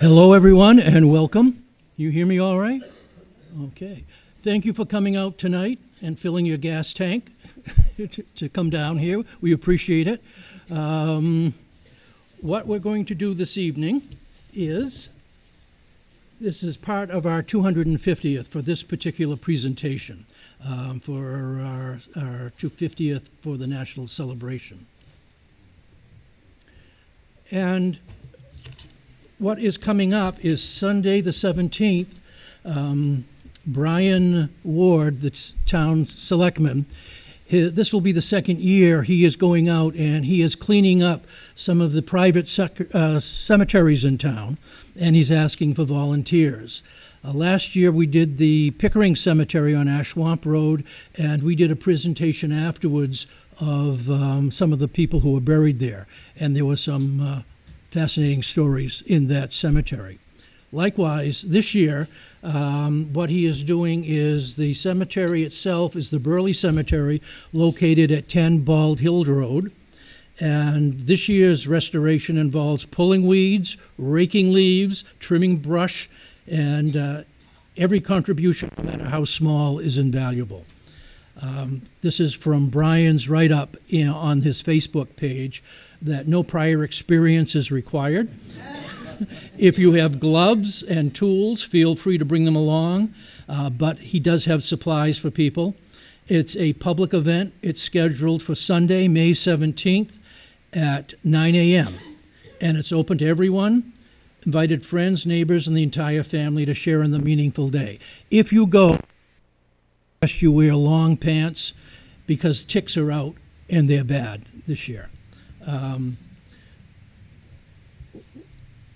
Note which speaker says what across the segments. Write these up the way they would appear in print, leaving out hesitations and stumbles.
Speaker 1: Hello, everyone, and welcome. You hear me all right? Okay. Thank you for coming out tonight and filling your gas tank to come down here. We appreciate it. What we're going to do this evening is, this is part of our 250th for this particular presentation, for our 250th for the national celebration. And what is coming up is Sunday the 17th. Brian Ward, the town selectman, this will be the second year he is going out and he is cleaning up some of the private cemeteries in town, and he's asking for volunteers. Last year we did the Pickering Cemetery on Ashwamp Road, and we did a presentation afterwards of some of the people who were buried there, and there were some fascinating stories in that cemetery. Likewise, this year, what he is doing is the cemetery itself is the Burley Cemetery, located at 10 Bald Hill Road. And this year's restoration involves pulling weeds, raking leaves, trimming brush, and every contribution, no matter how small, is invaluable. This is from Brian's write-up on his Facebook page, that no prior experience is required. If you have gloves and tools, feel free to bring them along, but he does have supplies for people. It's a public event. It's scheduled for Sunday, May 17th at 9 a.m., and it's open to everyone. Invited friends, neighbors, and the entire family to share in the meaningful day. If you go, you wear long pants because ticks are out and they're bad this year.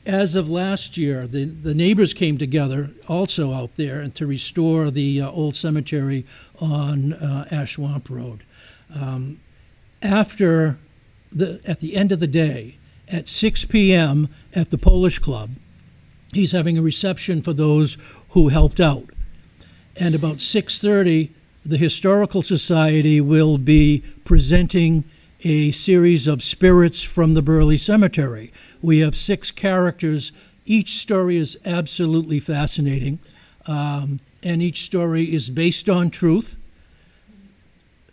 Speaker 1: As of last year, the neighbors came together also out there and to restore the old cemetery on Ashwamp Road. At the end of the day, at 6 p.m. at the Polish Club, he's having a reception for those who helped out. And about 6:30, the Historical Society will be presenting a series of spirits from the Burley Cemetery. We have 6 characters. Each story is absolutely fascinating, and each story is based on truth.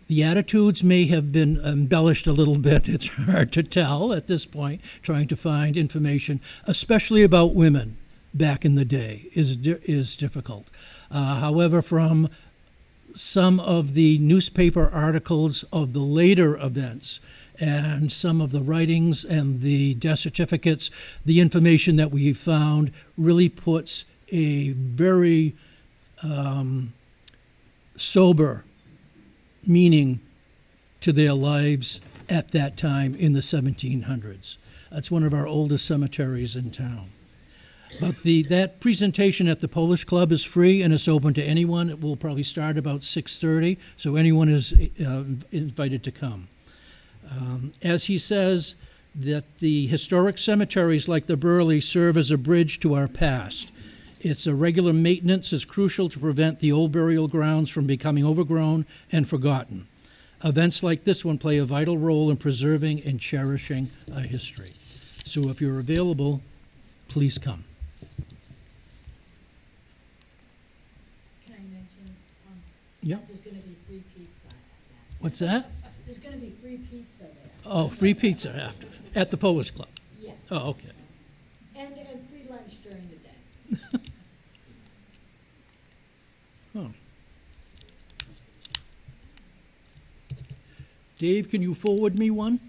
Speaker 1: The attitudes may have been embellished a little bit. It's hard to tell at this point, trying to find information, especially about women back in the day, is difficult. However, from some of the newspaper articles of the later events and some of the writings and the death certificates, the information that we found really puts a very sober meaning to their lives at that time in the 1700s. That's one of our oldest cemeteries in town. But that presentation at the Polish Club is free and it's open to anyone. It will probably start about 6:30, so anyone is invited to come. As he says, that the historic cemeteries like the Burley serve as a bridge to our past. Its regular maintenance is crucial to prevent the old burial grounds from becoming overgrown and forgotten. Events like this one play a vital role in preserving and cherishing our history. So if you're available, please come. Yep.
Speaker 2: There's going to be free pizza.
Speaker 1: What's that?
Speaker 2: There's going to be free pizza there.
Speaker 1: Oh, free pizza after, at the Polish Club?
Speaker 2: Yeah.
Speaker 1: Oh, okay.
Speaker 2: And free lunch during the day.
Speaker 1: Oh. Dave, can you forward me one?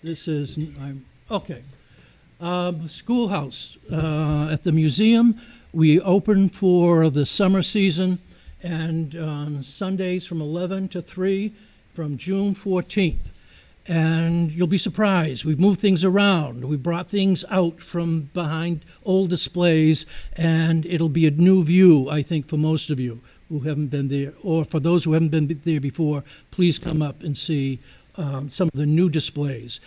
Speaker 1: This is, okay. Schoolhouse at the museum. We open for the summer season, and on Sundays from 11 to 3 from June 14th. And you'll be surprised. We've moved things around. We brought things out from behind old displays, and it'll be a new view, I think, for most of you who haven't been there. Or for those who haven't been there before, please come up and see some of the new displays.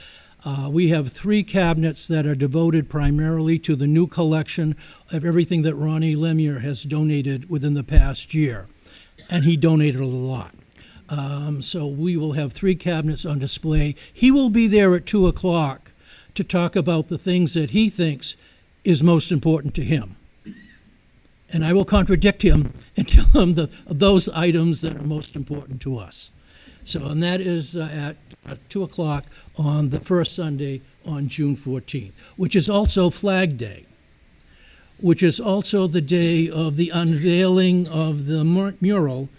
Speaker 1: We have 3 cabinets that are devoted primarily to the new collection of everything that Ronnie Lemieux has donated within the past year. And he donated a lot. So we will have 3 cabinets on display. He will be there at 2 o'clock to talk about the things that he thinks is most important to him. And I will contradict him and tell him those items that are most important to us. So, and that is at 2 o'clock on the first Sunday on June 14th, which is also Flag Day, which is also the day of the unveiling of the mural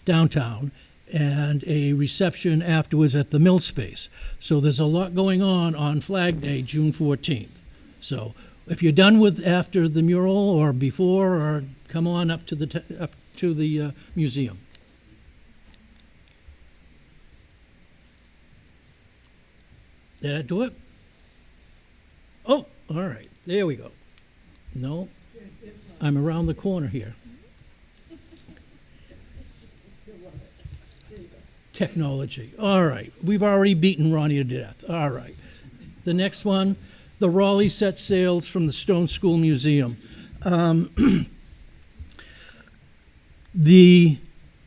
Speaker 1: downtown and a reception afterwards at the Mill Space. So there's a lot going on Flag Day, June 14th. So if you're done with after the mural or before, or come on up to the museum. Did I do it? Oh, all right. There we go. No, I'm around the corner here. Technology. All right. We've already beaten Ronnie to death. All right. The next one, the Raleigh set sails from the Stone School Museum. The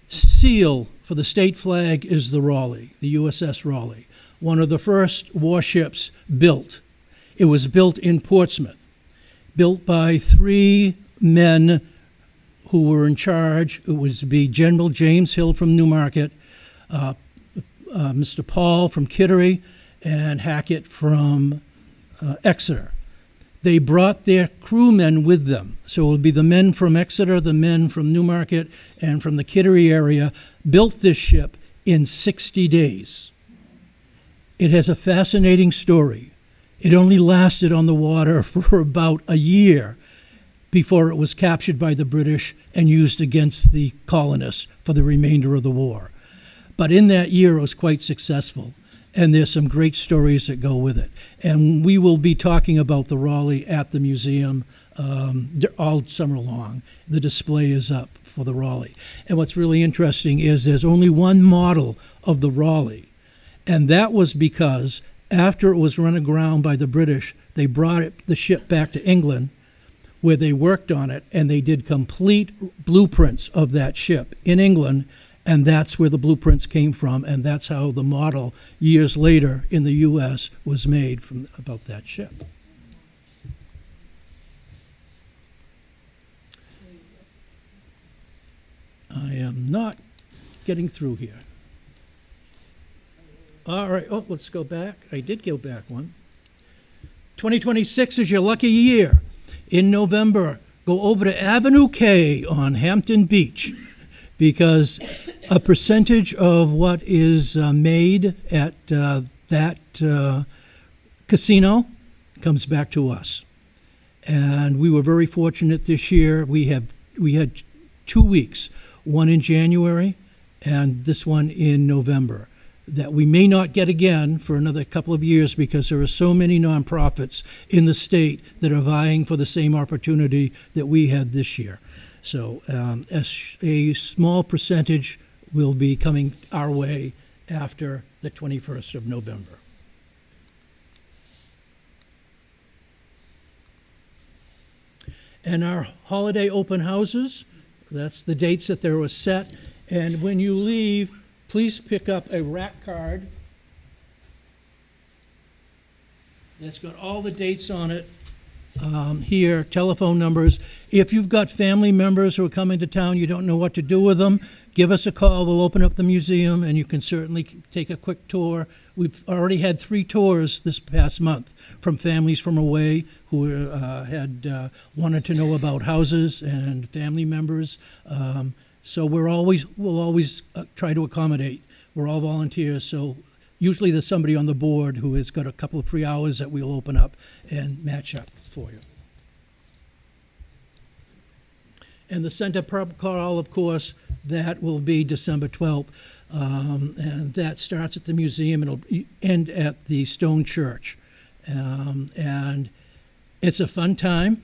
Speaker 1: seal for the state flag is the Raleigh, the USS Raleigh, one of the first warships built. It was built in Portsmouth, built by 3 men who were in charge. It was to be General James Hill from Newmarket, Mr. Paul from Kittery, and Hackett from Exeter. They brought their crewmen with them. So it would be the men from Exeter, the men from Newmarket, and from the Kittery area built this ship in 60 days. It has a fascinating story. It only lasted on the water for about a year before it was captured by the British and used against the colonists for the remainder of the war. But in that year, it was quite successful. And there's some great stories that go with it. And we will be talking about the Raleigh at the museum all summer long. The display is up for the Raleigh. And what's really interesting is there's only one model of the Raleigh. And that was because after it was run aground by the British, they brought the ship back to England, where they worked on it, and they did complete blueprints of that ship in England. And that's where the blueprints came from, and that's how the model, years later in the U.S., was made about that ship. I am not getting through here. All right, let's go back. I did go back one. 2026 is your lucky year. In November, go over to Avenue K on Hampton Beach, because a percentage of what is made at that casino comes back to us. And we were very fortunate this year. We had 2 weeks, one in January and this one in November, that we may not get again for another couple of years, because there are so many nonprofits in the state that are vying for the same opportunity that we had this year. So a small percentage will be coming our way after the 21st of November. And our holiday open houses, that's the dates that there were set. And when you leave, please pick up a rack card that's got all the dates on it. Here, telephone numbers. If you've got family members who are coming to town, you don't know what to do with them, give us a call. We'll open up the museum, and you can certainly take a quick tour. We've already had 3 tours this past month from families from away who had wanted to know about houses and family members. So we'll always try to accommodate. We're all volunteers, so usually there's somebody on the board who has got a couple of free hours that we'll open up and match up for you. And the center pub crawl, of course, that will be December 12th. And that starts at the museum and it'll end at the Stone Church. And it's a fun time.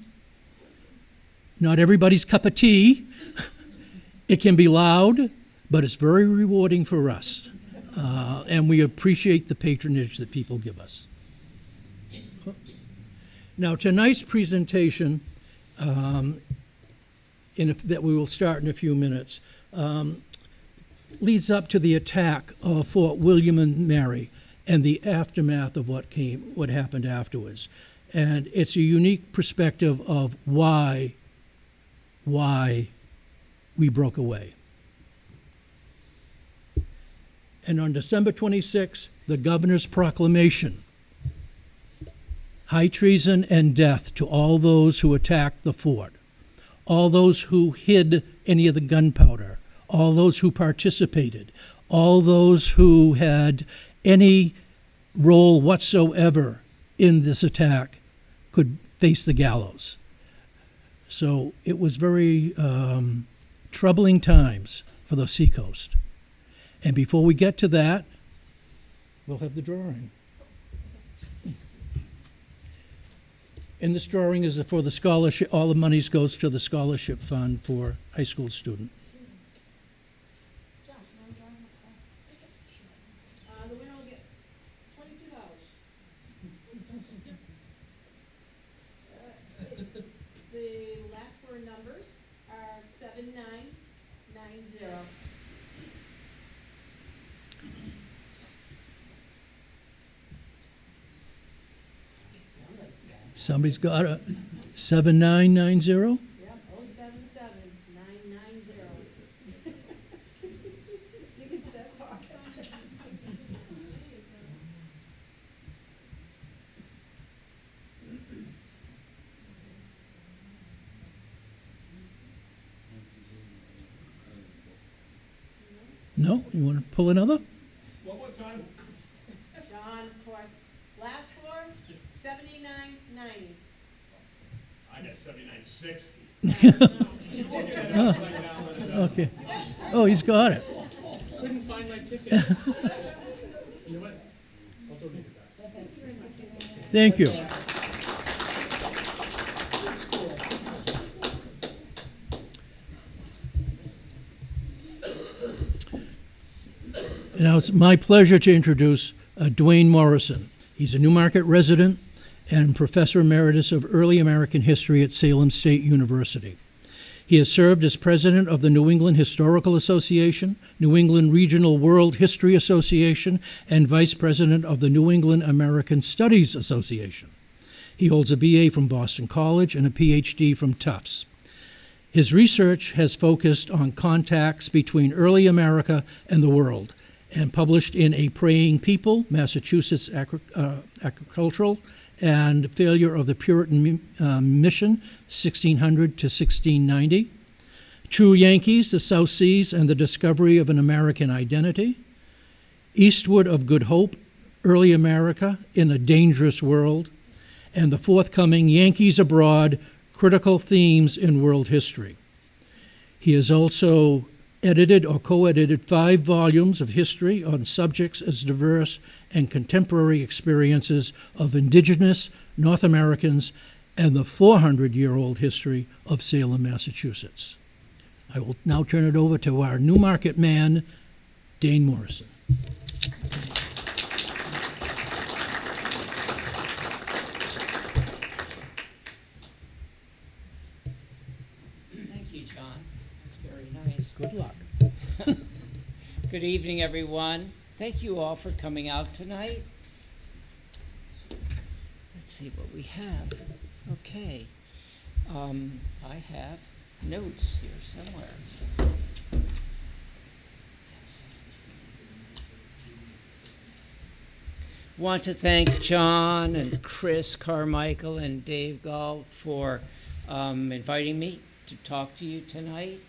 Speaker 1: Not everybody's cup of tea. It can be loud, but it's very rewarding for us. And we appreciate the patronage that people give us. Now, tonight's presentation, that we will start in a few minutes, leads up to the attack of Fort William and Mary and the aftermath of what happened afterwards. And it's a unique perspective of why we broke away. And on December 26th, the governor's proclamation, high treason and death to all those who attacked the fort, all those who hid any of the gunpowder, all those who participated, all those who had any role whatsoever in this attack could face the gallows. So it was very troubling times for the Seacoast. And before we get to that, we'll have the drawing. And this drawing is for the scholarship. All the monies goes to the scholarship fund for high school student.
Speaker 2: The winner will get $22. The last four numbers are 7990.
Speaker 1: Somebody's got a 7990?
Speaker 2: Yep, 077990. You can do that talk.
Speaker 1: No? You want to pull another?
Speaker 3: One more time.
Speaker 2: John, of course. Last four, 7990.
Speaker 3: I got 7960.
Speaker 1: Okay. Oh, he's got it.
Speaker 3: Couldn't find my ticket. You know what? I'll donate it back.
Speaker 1: Thank you. Now it's my pleasure to introduce Dwayne Morrison. He's a Newmarket resident and professor emeritus of early American history at Salem State University. He has served as president of the New England Historical Association, New England Regional World History Association, and vice president of the New England American Studies Association. He holds a BA from Boston College and a PhD from Tufts. His research has focused on contacts between early America and the world, and published in A Praying People, Massachusetts Agricultural, and Failure of the Puritan Mission, 1600 to 1690. True Yankees, the South Seas, and the Discovery of an American Identity. Eastward of Good Hope, Early America in a Dangerous World. And the forthcoming Yankees Abroad, Critical Themes in World History. He has also edited or co-edited 5 volumes of history on subjects as diverse and contemporary experiences of indigenous North Americans and the 400-year-old history of Salem, Massachusetts. I will now turn it over to our Newmarket man, Dane Morrison.
Speaker 4: Thank you, John. That's very nice.
Speaker 1: Good luck.
Speaker 4: Good evening, everyone. Thank you all for coming out tonight. Let's see what we have. Okay. I have notes here somewhere. Want to thank John and Chris Carmichael and Dave Gall for inviting me to talk to you tonight.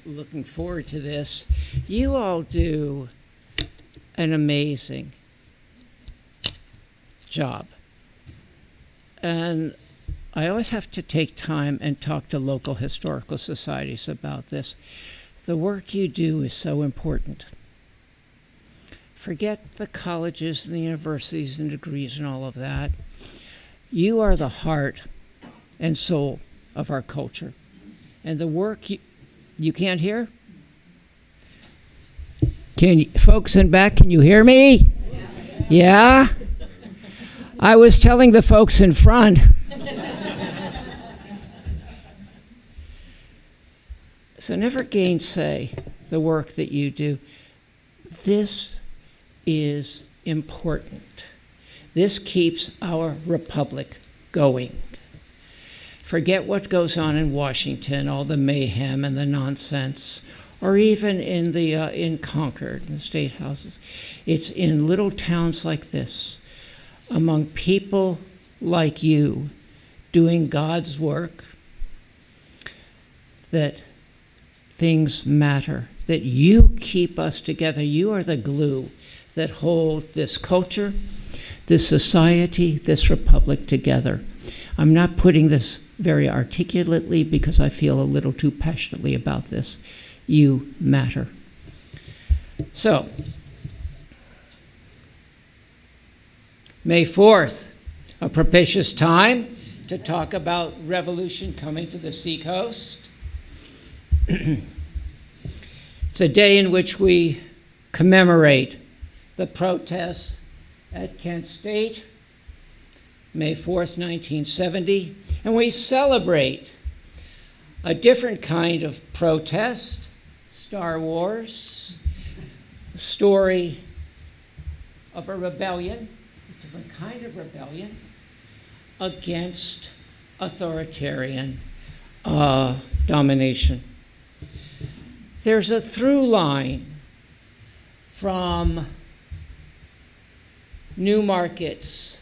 Speaker 4: Looking forward to this. You all do an amazing job. And I always have to take time and talk to local historical societies about this. The work you do is so important. Forget the colleges and the universities and degrees and all of that. You are the heart and soul of our culture. And the work you can't hear? Folks in back, can you hear me? Yeah? I was telling the folks in front. So never gainsay the work that you do. This is important. This keeps our republic going. Forget what goes on in Washington, all the mayhem and the nonsense, or even in Concord, in the state houses. It's in little towns like this, among people like you, doing God's work, that things matter, that you keep us together. You are the glue that hold this culture, this society, this republic together. I'm not putting this very articulately because I feel a little too passionately about this. You matter. So, May 4th, a propitious time to talk about revolution coming to the Seacoast. It's a day in which we commemorate the protests at Kent State, May 4th, 1970, and we celebrate a different kind of protest, Star Wars, the story of a rebellion, a different kind of rebellion, against authoritarian domination. There's a through line from Newmarket's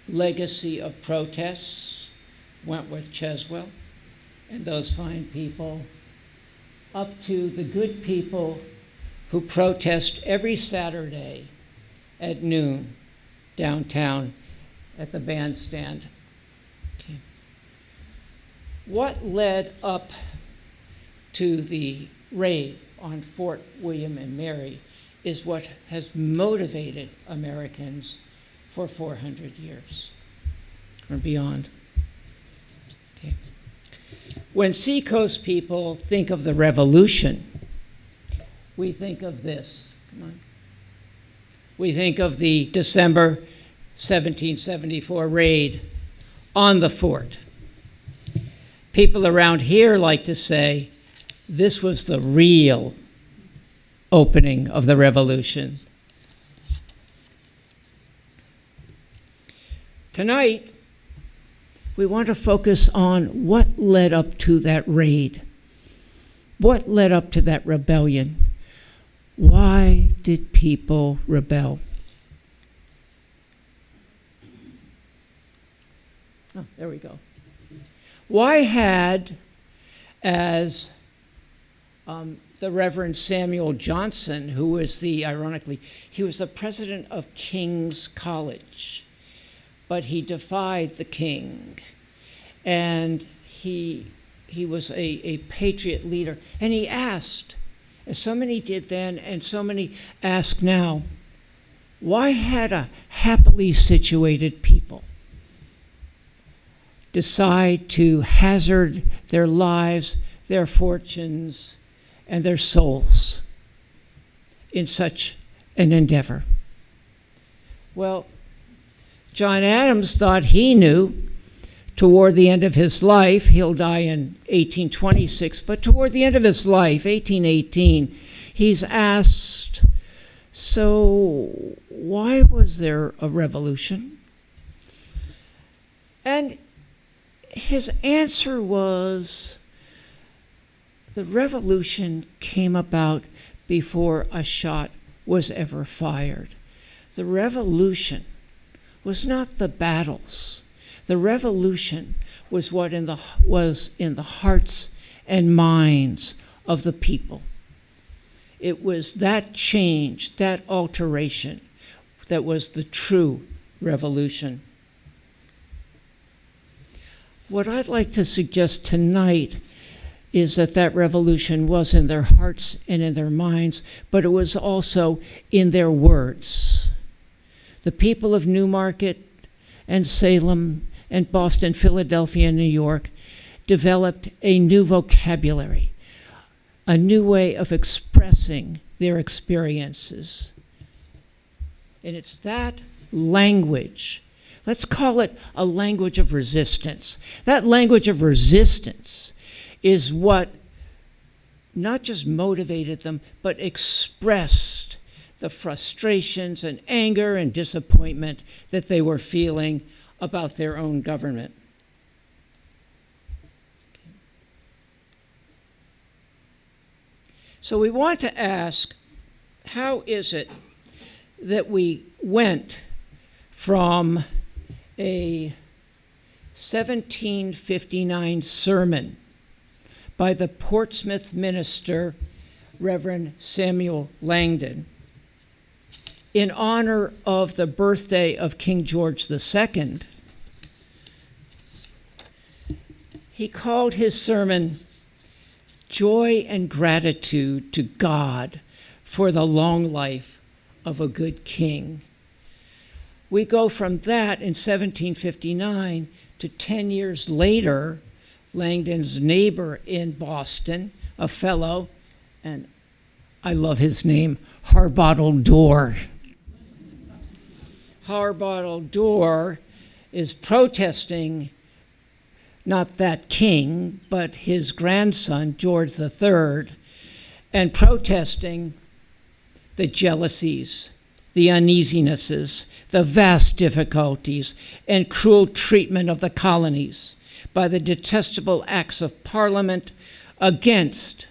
Speaker 4: legacy of protests, Wentworth Cheswell, and those fine people, up to the good people who protest every Saturday at noon downtown at the bandstand. Okay. What led up to the raid on Fort William and Mary is what has motivated Americans for 400 years or beyond. Okay. When Seacoast people think of the revolution, we think of this. Come on. We think of the December 1774 raid on the fort. People around here like to say this was the real opening of the revolution. Tonight, we want to focus on what led up to that raid. What led up to that rebellion? Why did people rebel? Oh, there we go. Why had, as the Reverend Samuel Johnson, who was ironically, he was the president of King's College, but he defied the king, and he was a patriot leader, and he asked, as so many did then and so many ask now, why had a happily situated people decide to hazard their lives, their fortunes, and their souls in such an endeavor? Well, John Adams thought he knew. Toward the end of his life, he'll die in 1826, but toward the end of his life, 1818, he's asked, so why was there a revolution? And his answer was, the revolution came about before a shot was ever fired. The revolution was not the battles. The revolution was what was in the hearts and minds of the people. It was that change, that alteration, that was the true revolution. What I'd like to suggest tonight is that revolution was in their hearts and in their minds, but it was also in their words. The people of Newmarket and Salem and Boston, Philadelphia, and New York developed a new vocabulary, a new way of expressing their experiences. And it's that language, let's call it a language of resistance. That language of resistance is what not just motivated them, but expressed the frustrations and anger and disappointment that they were feeling about their own government. So we want to ask, how is it that we went from a 1759 sermon by the Portsmouth minister, Reverend Samuel Langdon, in honor of the birthday of King George II. He called his sermon Joy and Gratitude to God for the long life of a good king. We go from that in 1759 to 10 years later, Langdon's neighbor in Boston, a fellow, and I love his name, Harbottle Dorr. Harbottle Dorr is protesting not that king, but his grandson, George III, and protesting the jealousies, the uneasinesses, the vast difficulties, and cruel treatment of the colonies by the detestable acts of Parliament against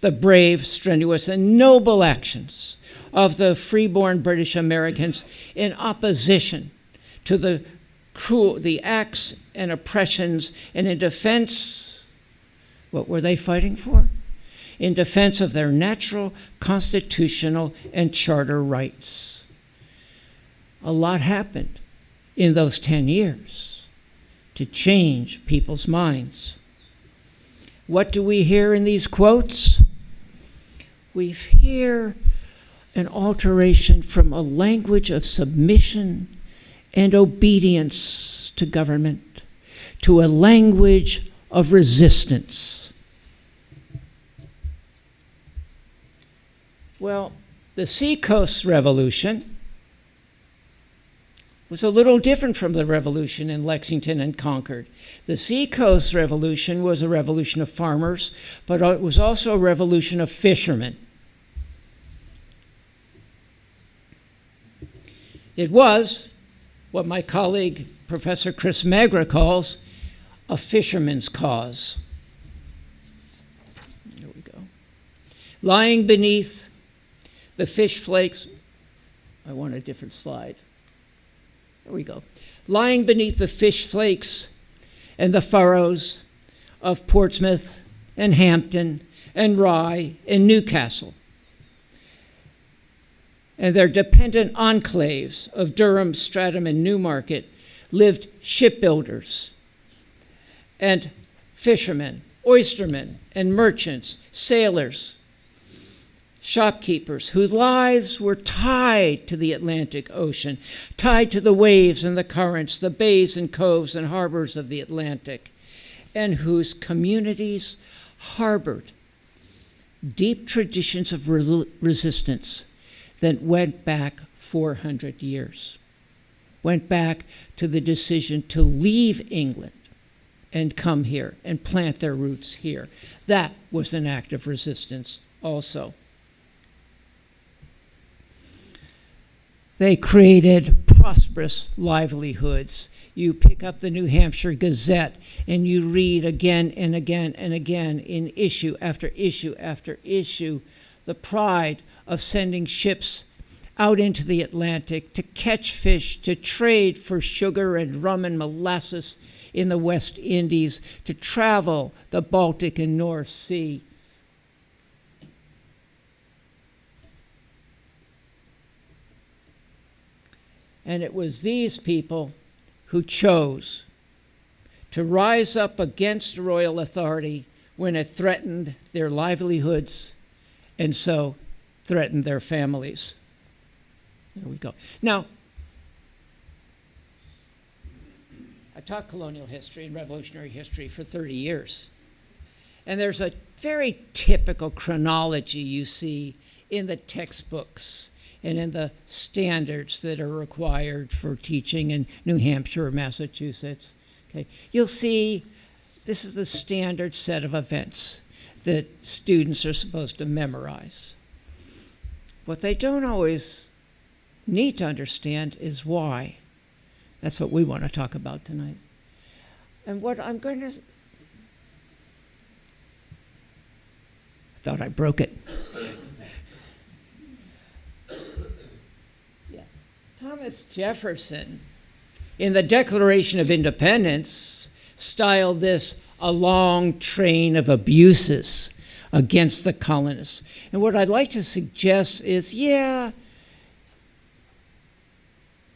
Speaker 4: the brave, strenuous, and noble actions of the freeborn British Americans in opposition to the acts and oppressions, and in defense, what were they fighting for? In defense of their natural, constitutional, and charter rights. A lot happened in those 10 years to change people's minds. What do we hear in these quotes? We hear an alteration from a language of submission and obedience to government to a language of resistance. Well, the Seacoast Revolution was a little different from the revolution in Lexington and Concord. The Seacoast Revolution was a revolution of farmers, but it was also a revolution of fishermen. It was what my colleague, Professor Chris Magra, calls a fisherman's cause. There we go. Lying beneath the fish flakes, I want a different slide. There we go. Lying beneath the fish flakes and the furrows of Portsmouth and Hampton and Rye and Newcastle, and their dependent enclaves of Durham, Streatham, and Newmarket lived shipbuilders and fishermen, oystermen and merchants, sailors, shopkeepers whose lives were tied to the Atlantic Ocean, tied to the waves and the currents, the bays and coves and harbors of the Atlantic, and whose communities harbored deep traditions of resistance that went back 400 years, went back to the decision to leave England and come here and plant their roots here. That was an act of resistance also. They created prosperous livelihoods. You pick up the New Hampshire Gazette and you read again and again and again in issue after issue after issue the pride of sending ships out into the Atlantic to catch fish, to trade for sugar and rum and molasses in the West Indies, to travel the Baltic and North Sea. And it was these people who chose to rise up against royal authority when it threatened their livelihoods and so threatened their families. There we go. Now, I taught colonial history and revolutionary history for 30 years. And there's a very typical chronology you see in the textbooks and in the standards that are required for teaching in New Hampshire or Massachusetts. Okay. You'll see this is the standard set of events. that students are supposed to memorize. What they don't always need to understand is why. That's what we want to talk about tonight. And what I'm going to... I thought I broke it. Yeah. Thomas Jefferson, in the Declaration of Independence, styled this a long train of abuses against the colonists. And what I'd like to suggest is,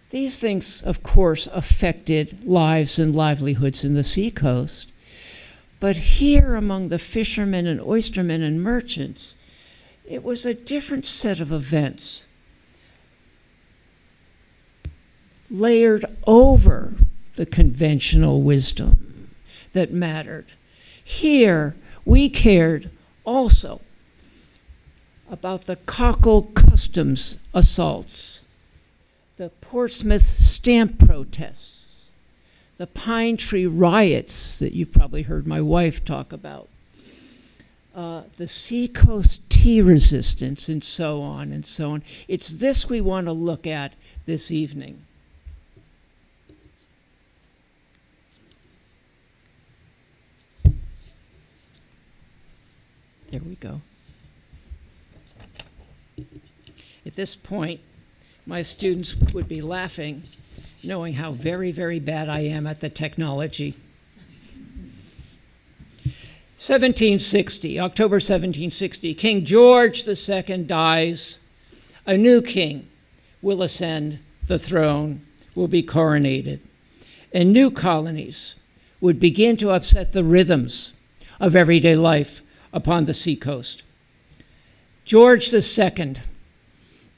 Speaker 4: these things, of course, affected lives and livelihoods in the Seacoast. But here among the fishermen and oystermen and merchants, it was a different set of events, layered over the conventional wisdom that mattered. Here, we cared also about the Cockle customs assaults, the Portsmouth stamp protests, the Pine Tree riots that you've probably heard my wife talk about, the Seacoast tea resistance, and so on and so on. It's this we want to look at this evening. There we go. At this point, my students would be laughing, knowing how very, very bad I am at the technology. 1760, October 1760, King George II dies. A new king will ascend the throne, will be coronated. And new colonies would begin to upset the rhythms of everyday life upon the Seacoast. George II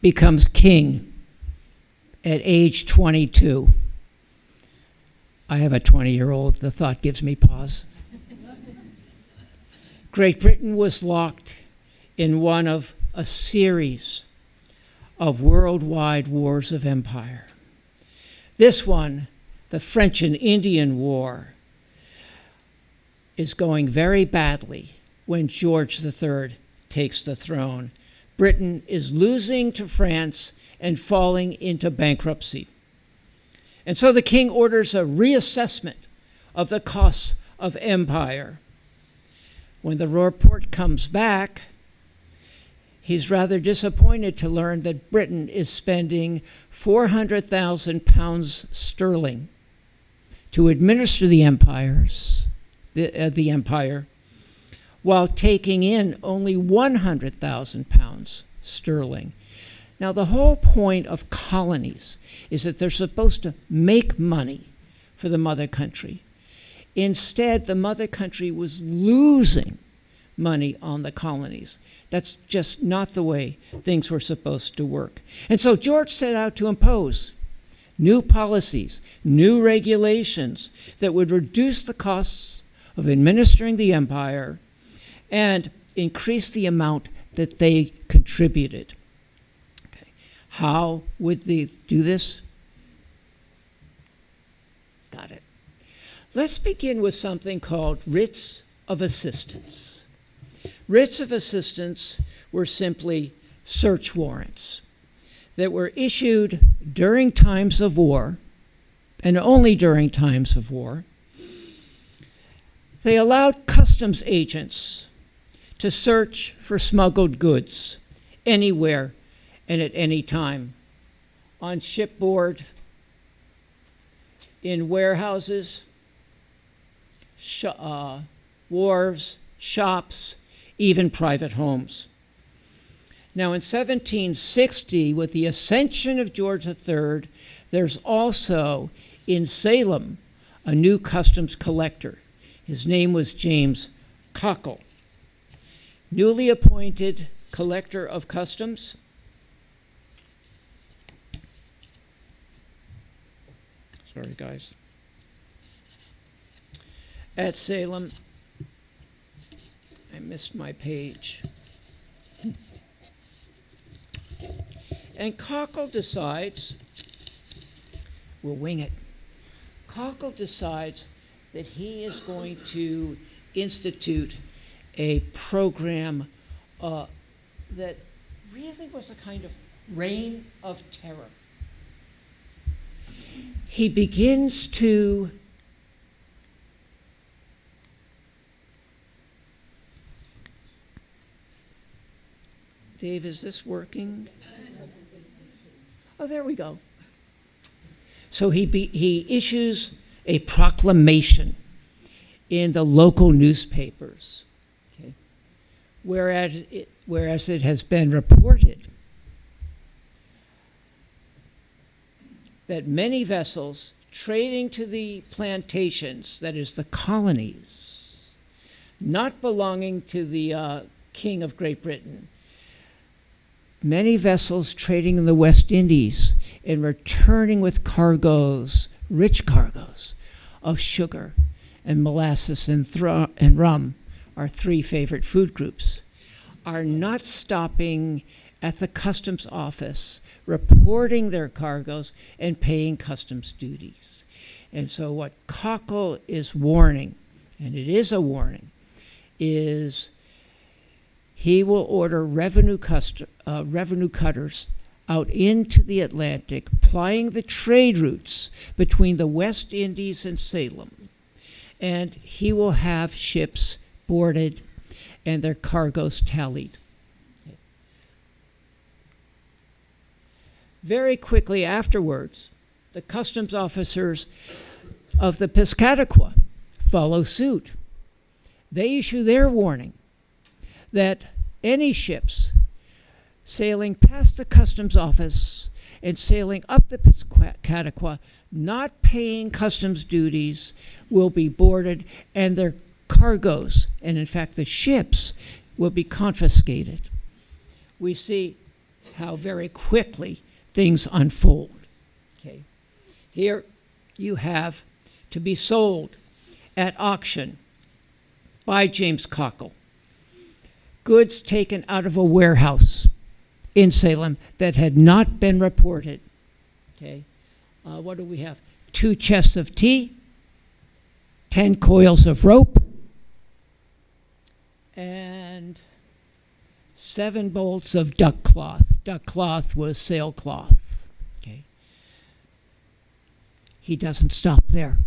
Speaker 4: becomes king at age 22. I have a 20-year-old. The thought gives me pause. Great Britain was locked in one of a series of worldwide wars of empire. This one, the French and Indian War, is going very badly when George III takes the throne. Britain is losing to France and falling into bankruptcy. And so the king orders a reassessment of the costs of empire. When the report comes back, he's rather disappointed to learn that Britain is spending 400,000 pounds sterling to administer the empire, while taking in only 100,000 pounds sterling. Now, the whole point of colonies is that they're supposed to make money for the mother country. Instead, the mother country was losing money on the colonies. That's just not the way things were supposed to work. And so George set out to impose new policies, new regulations that would reduce the costs of administering the empire and increase the amount that they contributed. Okay. How would they do this? Got it. Let's begin with something called writs of assistance. Writs of assistance were simply search warrants that were issued during times of war, and only during times of war. They allowed customs agents to search for smuggled goods anywhere and at any time, on shipboard, in warehouses, wharves, shops, even private homes. Now in 1760, with the ascension of George III, there's also in Salem a new customs collector. His name was James Cockle. Newly appointed collector of customs. Sorry, guys. At Salem, I missed my page. And Cockle decides, we'll wing it. Cockle decides that he is going to institute a program that really was a kind of reign of terror. He begins to Dave, is this working? Oh, there we go. So he issues a proclamation in the local newspapers, okay, whereas it has been reported that many vessels trading to the plantations, that is the colonies, not belonging to the King of Great Britain, many vessels trading in the West Indies and returning with cargoes, rich cargoes, of sugar and molasses and rum, our three favorite food groups, are not stopping at the customs office, reporting their cargoes and paying customs duties. And so what Cockle is warning, and it is a warning, is he will order revenue cutters out into the Atlantic, plying the trade routes between the West Indies and Salem. And he will have ships boarded and their cargoes tallied. Very quickly afterwards, the customs officers of the Piscataqua follow suit. They issue their warning that any ships sailing past the customs office and sailing up the Piscataqua, not paying customs duties, will be boarded, and their cargoes, and in fact the ships, will be confiscated. We see how very quickly things unfold. Okay. Here you have to be sold at auction by James Cockle goods taken out of a warehouse in Salem that had not been reported. Okay. What do we have? 2 chests of tea, 10 coils of rope, and 7 bolts of duck cloth. Duck cloth was sailcloth. Okay. He doesn't stop there.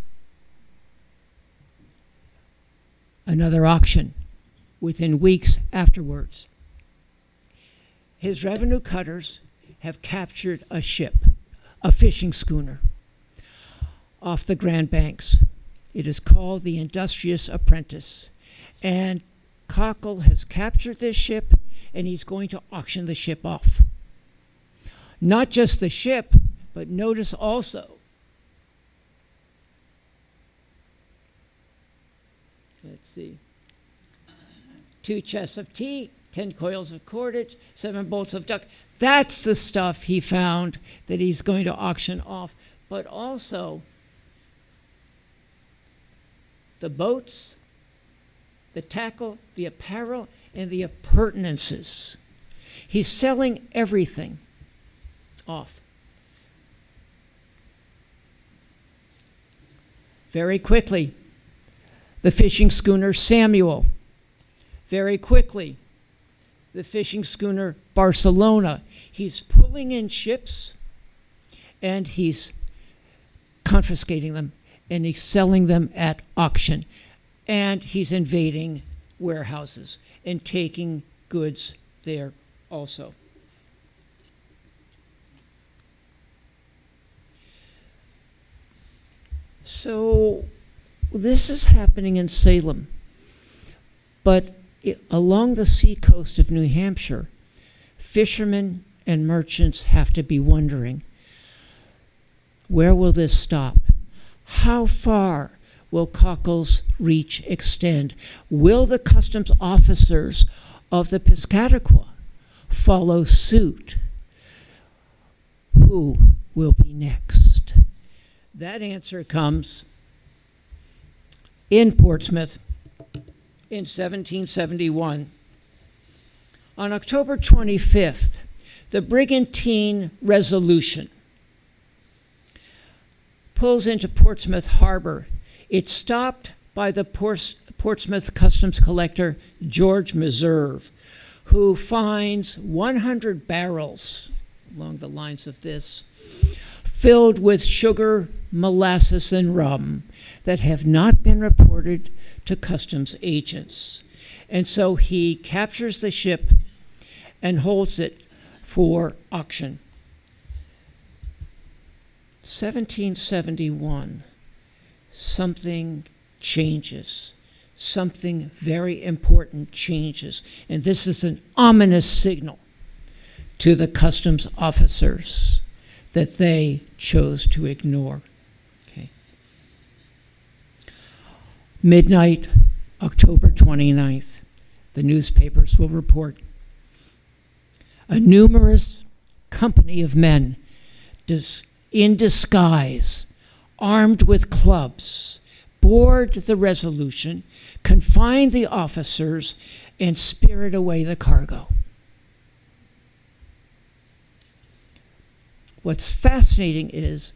Speaker 4: Another auction within weeks afterwards. His revenue cutters have captured a ship, a fishing schooner, off the Grand Banks. It is called the Industrious Apprentice. And Cockle has captured this ship, and he's going to auction the ship off. Not just the ship, but notice also, let's see, 2 chests of tea, 10 coils of cordage, 7 bolts of duck. That's the stuff he found that he's going to auction off. But also the boats, the tackle, the apparel, and the appurtenances. He's selling everything off. Very quickly, the fishing schooner Samuel. Very quickly, the fishing schooner Barcelona. He's pulling in ships, and he's confiscating them, and he's selling them at auction. And he's invading warehouses and taking goods there also. So this is happening in Salem, but along the seacoast of New Hampshire, fishermen and merchants have to be wondering, where will this stop? How far will Cockle's reach extend? Will the customs officers of the Piscataqua follow suit? Who will be next? That answer comes in Portsmouth in 1771. On October 25th, the brigantine Resolution pulls into Portsmouth Harbor. It stopped by the Portsmouth Customs Collector George Meserve, who finds 100 barrels along the lines of this, filled with sugar, molasses, and rum that have not been reported to customs agents. And so he captures the ship and holds it for auction. 1771, something changes. Something very important changes. And this is an ominous signal to the customs officers that they chose to ignore. Okay. Midnight, October 29th, the newspapers will report a numerous company of men in disguise, armed with clubs, board the Resolution, confine the officers, and spirit away the cargo. What's fascinating is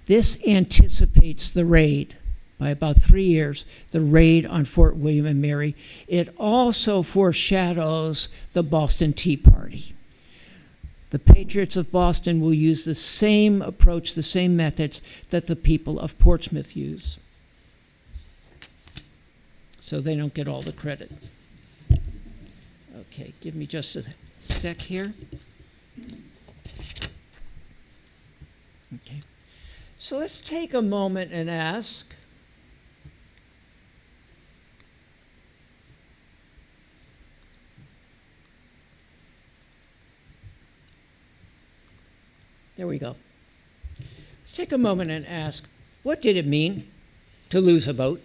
Speaker 4: this anticipates the raid by about 3 years, the raid on Fort William and Mary. It also foreshadows the Boston Tea Party. The patriots of Boston will use the same approach, the same methods that the people of Portsmouth use. So they don't get all the credit. Okay, give me just a sec here. Okay, so let's take a moment and ask, there we go. Let's take a moment and ask, what did it mean to lose a boat?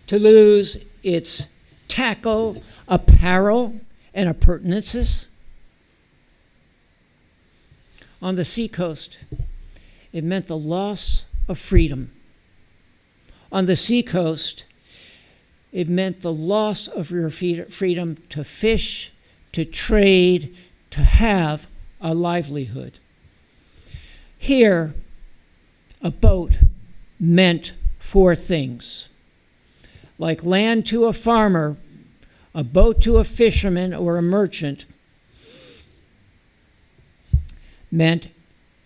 Speaker 4: To lose its tackle, apparel, and appurtenances? On the Seacoast, it meant the loss of freedom. On the Seacoast, it meant the loss of your freedom to fish, to trade, to have a livelihood. Here, a boat meant 4 things. Like land to a farmer, a boat to a fisherman or a merchant, meant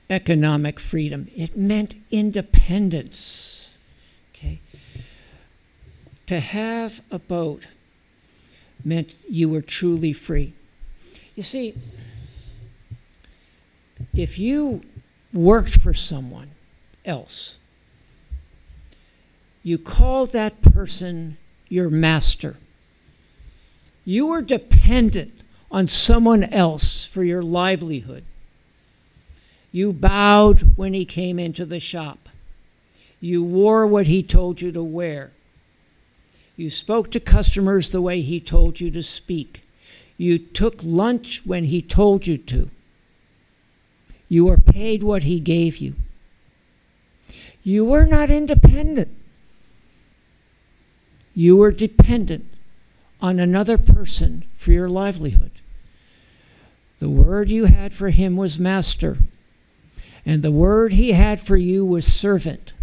Speaker 4: economic freedom. It meant independence. Okay? To have a boat meant you were truly free. You see, if you worked for someone else, you called that person your master. You were dependent on someone else for your livelihood. You bowed when he came into the shop. You wore what he told you to wear. You spoke to customers the way he told you to speak. You took lunch when he told you to. You were paid what he gave you. You were not independent. You were dependent on another person for your livelihood. The word you had for him was master, and the word he had for you was servant,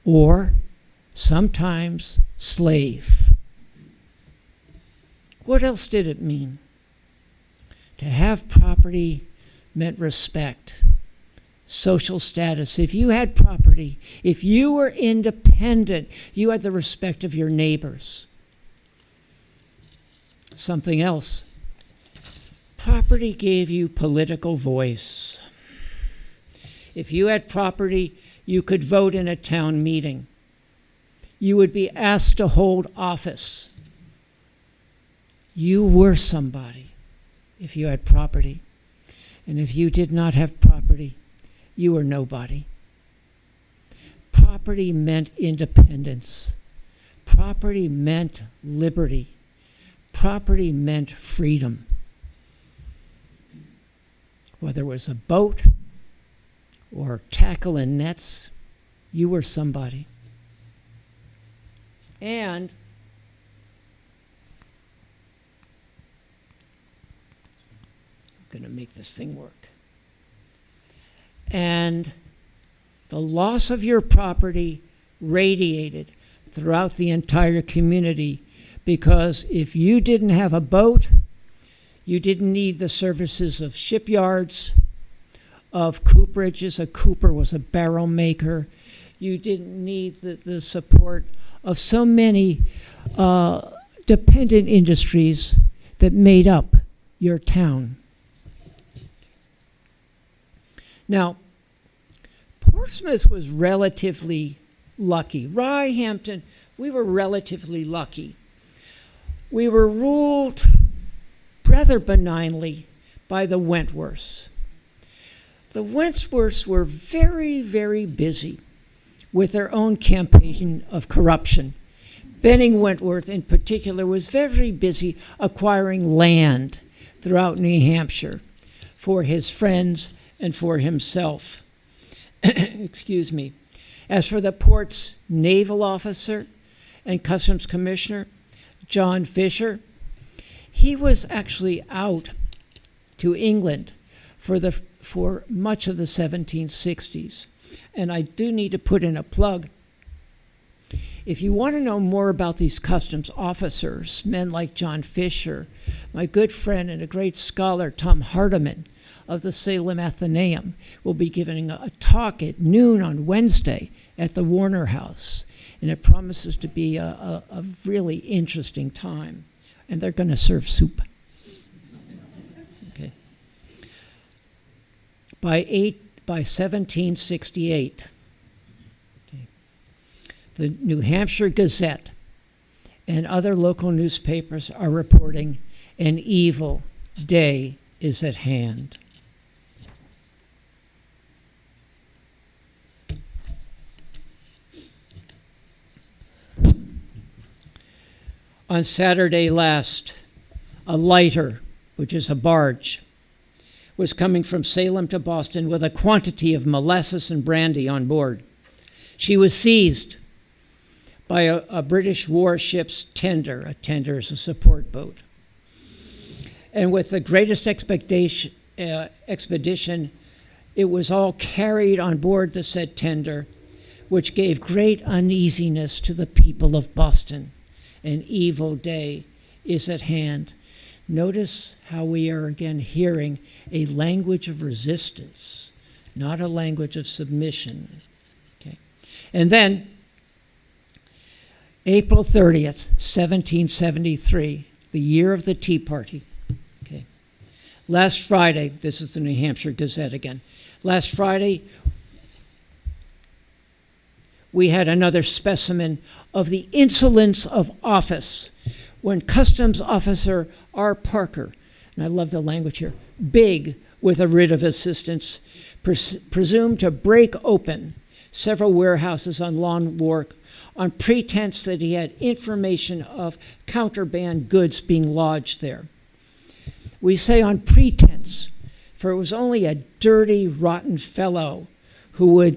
Speaker 4: or sometimes slave. What else did it mean? To have property meant respect, social status. If you had property, if you were independent, you had the respect of your neighbors. Something else. Property gave you political voice. If you had property, you could vote in a town meeting. You would be asked to hold office. You were somebody if you had property. And if you did not have property, you were nobody. Property meant independence. Property meant liberty. Property meant freedom. Whether it was a boat or tackle and nets, you were somebody. And I'm going to make this thing work. And the loss of your property radiated throughout the entire community, because if you didn't have a boat, you didn't need the services of shipyards, of cooperages. A cooper was a barrel maker. You didn't need the support of so many dependent industries that made up your town. Now, Portsmouth was relatively lucky. Rye, Hampton, we were relatively lucky. We were ruled rather benignly by the Wentworths. The Wentworths were very, very busy with their own campaign of corruption. Benning Wentworth, in particular, was very busy acquiring land throughout New Hampshire for his friends and for himself. Excuse me. As for the port's naval officer and customs commissioner, John Fisher, he was actually out to England for much of the 1760s. And I do need to put in a plug. If you want to know more about these customs officers, men like John Fisher, my good friend and a great scholar, Tom Hardiman of the Salem Athenaeum, will be giving a talk at noon on Wednesday at the Warner House. And it promises to be a really interesting time. And they're going to serve soup. Okay. By 1768, the New Hampshire Gazette and other local newspapers are reporting an evil day is at hand. On Saturday last, a lighter, which is a barge, was coming from Salem to Boston with a quantity of molasses and brandy on board. She was seized by a British warship's tender. A tender is a support boat. And with the greatest expedition, it was all carried on board the said tender, which gave great uneasiness to the people of Boston. An evil day is at hand. Notice how we are again hearing a language of resistance, not a language of submission. Okay. And then, April 30th, 1773, the year of the Tea Party. Okay. Last Friday, this is the New Hampshire Gazette again. Last Friday, we had another specimen of the insolence of office when Customs Officer R. Parker, and I love the language here, big with a writ of assistance, presumed to break open several warehouses on Lawn Walk on pretense that he had information of contraband goods being lodged there. We say on pretense, for it was only a dirty, rotten fellow who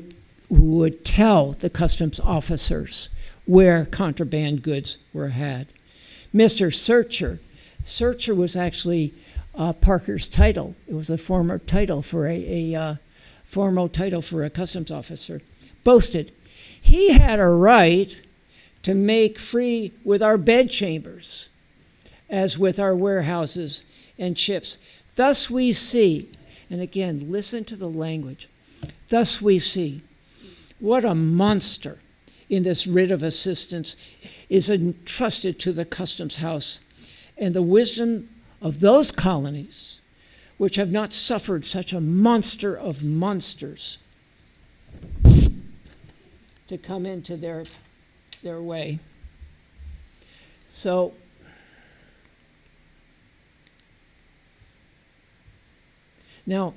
Speaker 4: would tell the customs officers where contraband goods were had. Mr. Searcher was actually Parker's title. It was a former title for a formal title for a customs officer. Boasted he had a right to make free with our bedchambers, as with our warehouses and ships. Thus we see, and again, listen to the language. Thus we see what a monster in this writ of assistance is entrusted to the customs house, and the wisdom of those colonies which have not suffered such a monster of monsters to come into their way. So now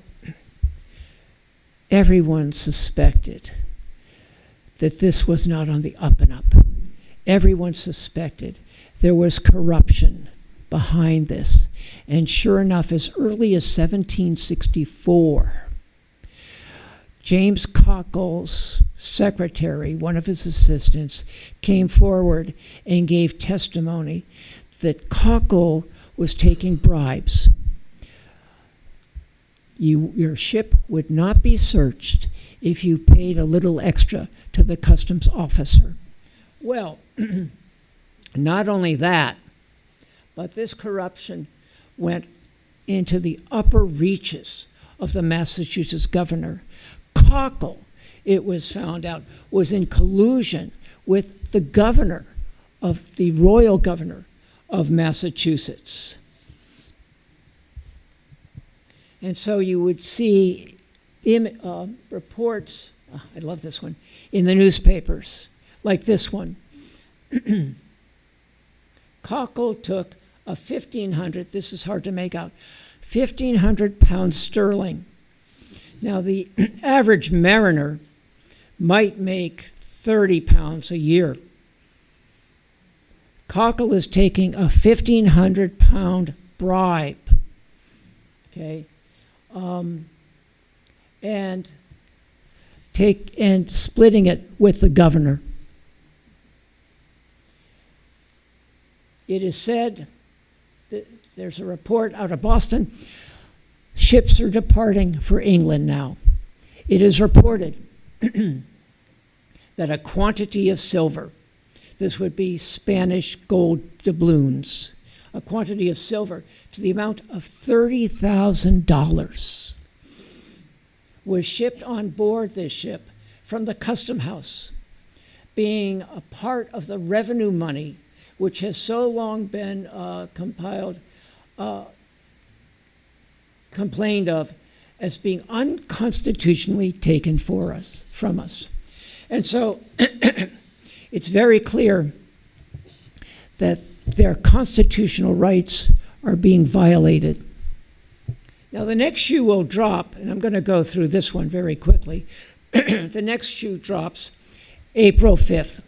Speaker 4: everyone suspected that this was not on the up and up. Everyone suspected there was corruption behind this. And sure enough, as early as 1764, James Cockle's secretary, one of his assistants, came forward and gave testimony that Cockle was taking bribes.
Speaker 5: your ship would not be searched if you paid a little extra to the customs officer. Well, not only that, but this corruption went into the upper reaches of the Massachusetts governor. Cockle, it was found out, was in collusion with the governor of the royal governor of Massachusetts. And so you would see reports, I love this one, in the newspapers, like this one. Cockle took a 1,500, this is hard to make out, 1,500 pounds sterling. Now the average mariner might make 30 pounds a year. Cockle is taking a 1,500 pound bribe, okay, and splitting it with the governor. It is said that there's a report out of Boston, ships are departing for England now. It is reported that a quantity of silver, this would be Spanish gold doubloons, a quantity of silver to the amount of $30,000 was shipped on board this ship from the custom house, being a part of the revenue money which has so long been complained of as being unconstitutionally taken from us. And so it's very clear that their constitutional rights are being violated. Now the next shoe will drop, and I'm going to go through this one very quickly. The next shoe drops April 5th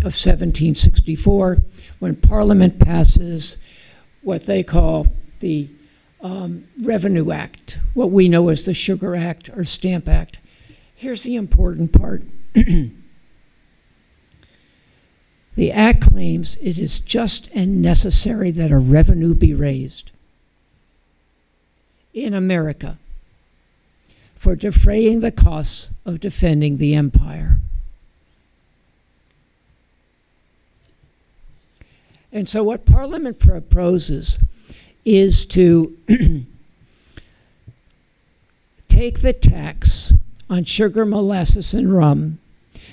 Speaker 5: of 1764, when Parliament passes what they call the Revenue Act, what we know as the Sugar Act or Stamp Act. Here's the important part. The Act claims it is just and necessary that a revenue be raised in America for defraying the costs of defending the empire. And so what Parliament proposes is to take the tax on sugar, molasses, and rum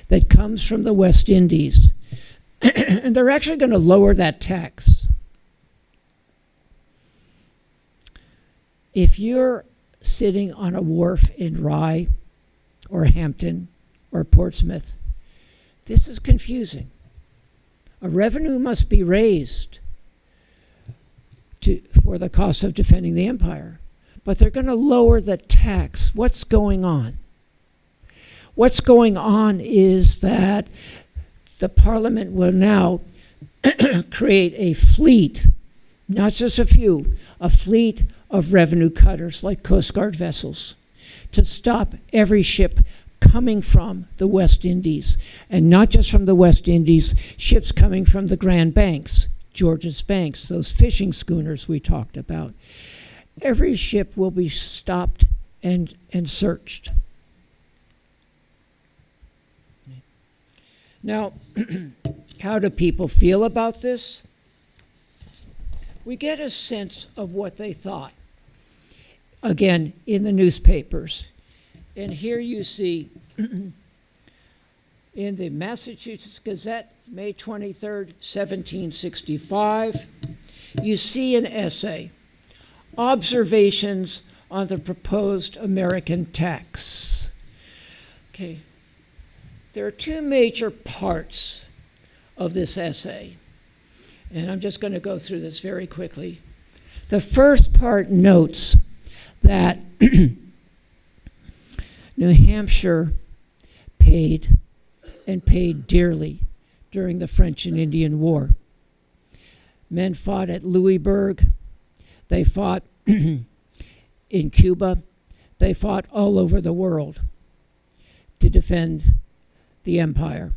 Speaker 5: that comes from the West Indies, and they're actually going to lower that tax. If you're sitting on a wharf in Rye or Hampton or Portsmouth, this is confusing. A revenue must be raised for the cost of defending the empire, but they're going to lower the tax. What's going on? What's going on is that the Parliament will now create a fleet, not just a few, a fleet of revenue cutters like Coast Guard vessels to stop every ship coming from the West Indies, and not just from the West Indies, ships coming from the Grand Banks, George's Banks, those fishing schooners we talked about. Every ship will be stopped and searched. Now, how do people feel about this? We get a sense of what they thought, again, in the newspapers. And here you see in the Massachusetts Gazette, May 23rd, 1765, you see an essay, Observations on the Proposed American Tax. Okay, there are two major parts of this essay, and I'm just going to go through this very quickly. The first part notes that New Hampshire paid dearly during the French and Indian War. Men fought at Louisburg, they fought in Cuba, they fought all over the world to defend the empire.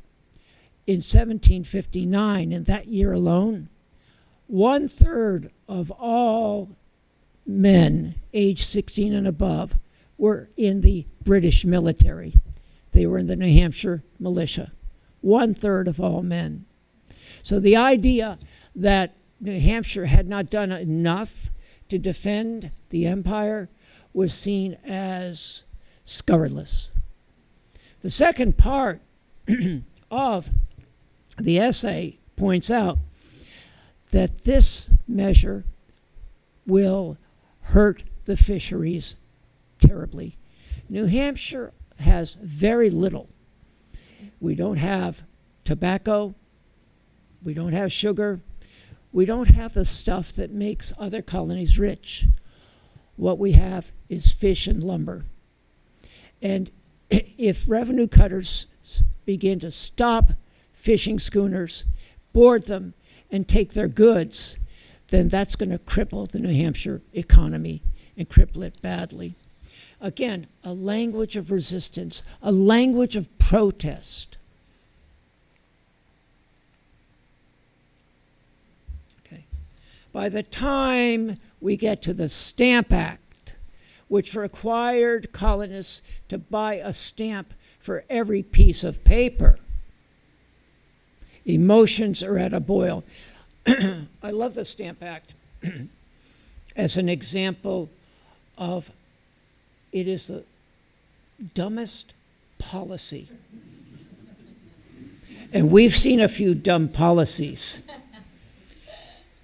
Speaker 5: In 1759, in that year alone, 1/3 of all men aged 16 and above were in the British military. They were in the New Hampshire militia, 1/3 of all men. So the idea that New Hampshire had not done enough to defend the empire was seen as scurrilous. The second part of the essay points out that this measure will hurt the fisheries terribly. New Hampshire has very little. We don't have tobacco, we don't have sugar, we don't have the stuff that makes other colonies rich. What we have is fish and lumber. And if revenue cutters begin to stop fishing schooners, board them, and take their goods, then that's going to cripple the New Hampshire economy and cripple it badly. Again, a language of resistance, a language of protest. Okay. By the time we get to the Stamp Act, which required colonists to buy a stamp for every piece of paper, emotions are at a boil. I love the Stamp Act as an example of it is the dumbest policy. And we've seen a few dumb policies.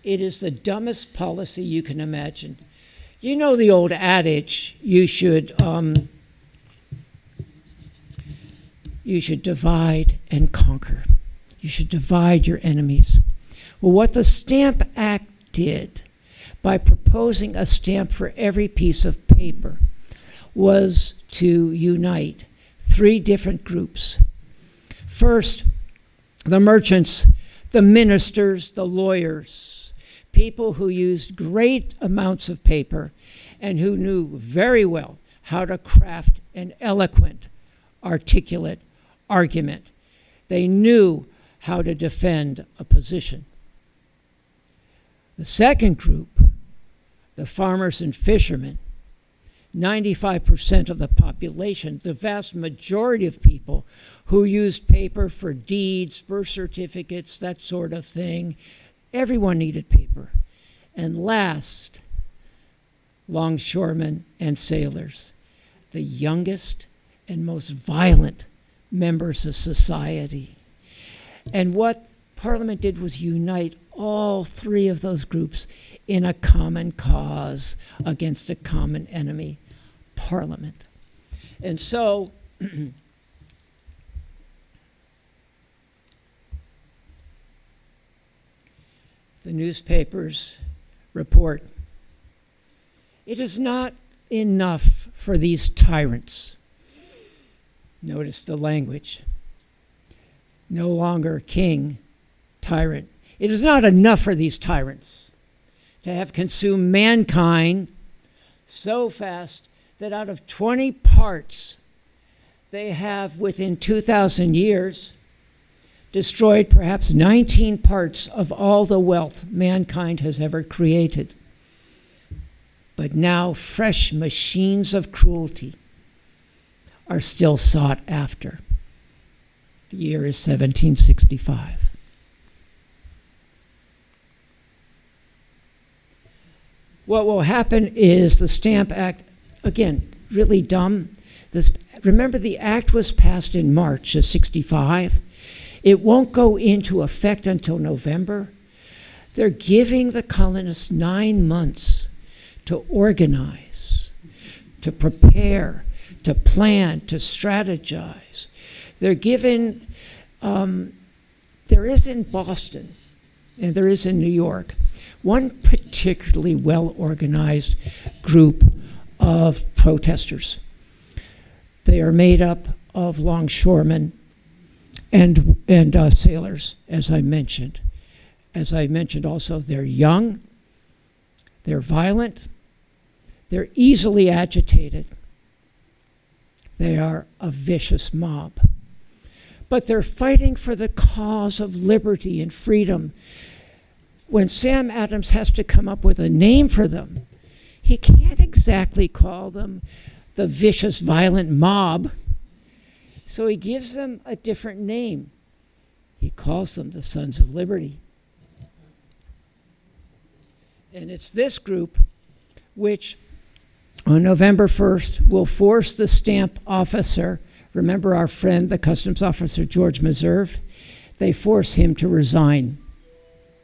Speaker 5: It is the dumbest policy you can imagine. You know the old adage, you should divide and conquer. You should divide your enemies. Well, what the Stamp Act did by proposing a stamp for every piece of paper was to unite 3 different groups. First, the merchants, the ministers, the lawyers, people who used great amounts of paper and who knew very well how to craft an eloquent, articulate argument. They knew how to defend a position. The second group, the farmers and fishermen, 95% of the population, the vast majority of people who used paper for deeds, birth certificates, that sort of thing. Everyone needed paper. And last, longshoremen and sailors, the youngest and most violent members of society. And what Parliament did was unite all 3 of those groups in a common cause against a common enemy, Parliament. And so the newspapers report, it is not enough for these tyrants. Notice the language. No longer king, tyrant. It is not enough for these tyrants to have consumed mankind so fast that out of 20 parts, they have, within 2,000 years, destroyed perhaps 19 parts of all the wealth mankind has ever created. But now fresh machines of cruelty are still sought after. The year is 1765. What will happen is the Stamp Act, again, really dumb. Remember, the act was passed in March of 65. It won't go into effect until November. They're giving the colonists 9 months to organize, to prepare, to plan, to strategize. They're given, there is in Boston and there is in New York, one particularly well-organized group of protesters. They are made up of longshoremen and sailors, as I mentioned. As I mentioned also, they're young, they're violent, they're easily agitated. They are a vicious mob. But they're fighting for the cause of liberty and freedom. When Sam Adams has to come up with a name for them, he can't exactly call them the vicious, violent mob. So he gives them a different name. He calls them the Sons of Liberty. And it's this group which, on November 1st, will force the stamp officer, remember our friend, the customs officer, George Meserve? They force him to resign,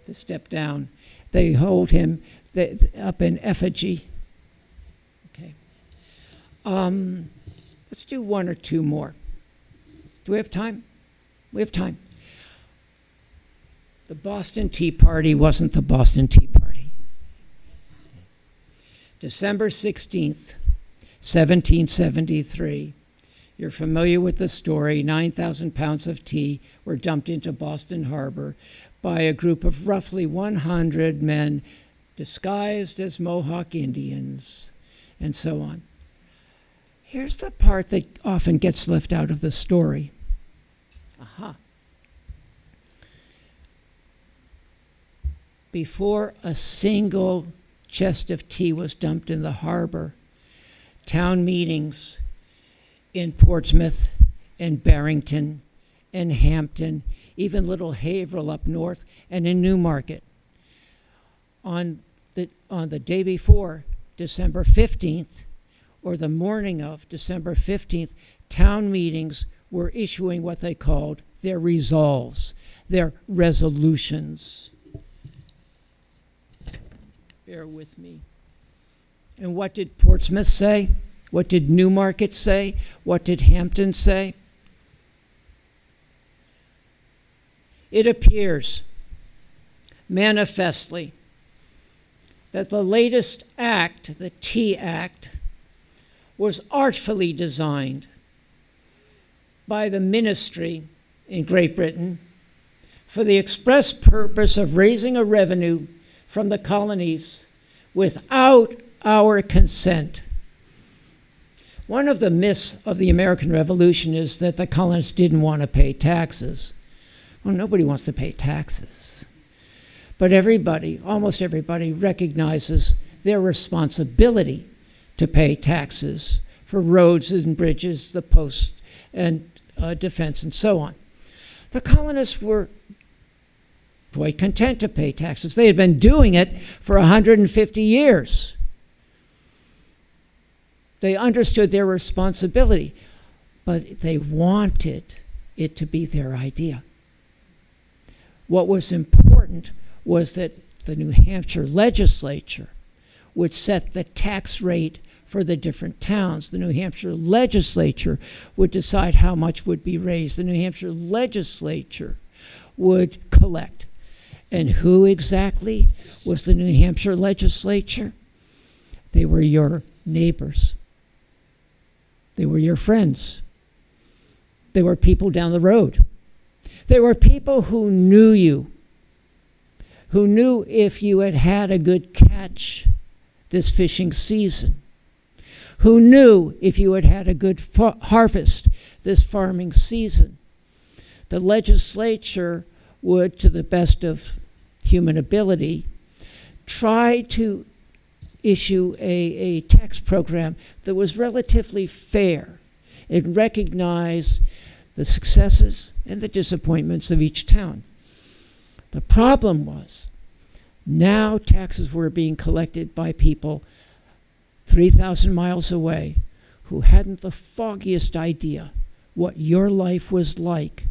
Speaker 5: to step down. They hold him up in effigy. Okay. Let's do one or two more. Do we have time? We have time. The Boston Tea Party wasn't the Boston Tea Party. December 16th, 1773. You're familiar with the story. 9,000 pounds of tea were dumped into Boston Harbor by a group of roughly 100 men disguised as Mohawk Indians, and so on. Here's the part that often gets left out of the story. Aha. Before a single chest of tea was dumped in the harbor, town meetings in Portsmouth and Barrington and Hampton, even Little Haverhill up north, and in Newmarket. On the day before, December 15th, or the morning of December 15th, town meetings were issuing what they called their resolves, their resolutions. Bear with me. And what did Portsmouth say? What did Newmarket say? What did Hampton say? It appears manifestly that the latest act, the Tea Act, was artfully designed by the ministry in Great Britain for the express purpose of raising a revenue from the colonies without our consent. One of the myths of the American Revolution is that the colonists didn't want to pay taxes. Well, nobody wants to pay taxes. But everybody, almost everybody, recognizes their responsibility to pay taxes for roads and bridges, the post and defense, and so on. The colonists were quite content to pay taxes. They had been doing it for 150 years. They understood their responsibility, but they wanted it to be their idea. What was important was that the New Hampshire legislature would set the tax rate for the different towns. The New Hampshire legislature would decide how much would be raised. The New Hampshire legislature would collect. And who exactly was the New Hampshire legislature? They were your neighbors. They were your friends. They were people down the road. They were people who knew you, who knew if you had had a good catch this fishing season, who knew if you had had a good harvest this farming season. The legislature would, to the best of human ability, try to issue a tax program that was relatively fair. It recognized the successes and the disappointments of each town. The problem was, now taxes were being collected by people 3,000 miles away who hadn't the foggiest idea what your life was like,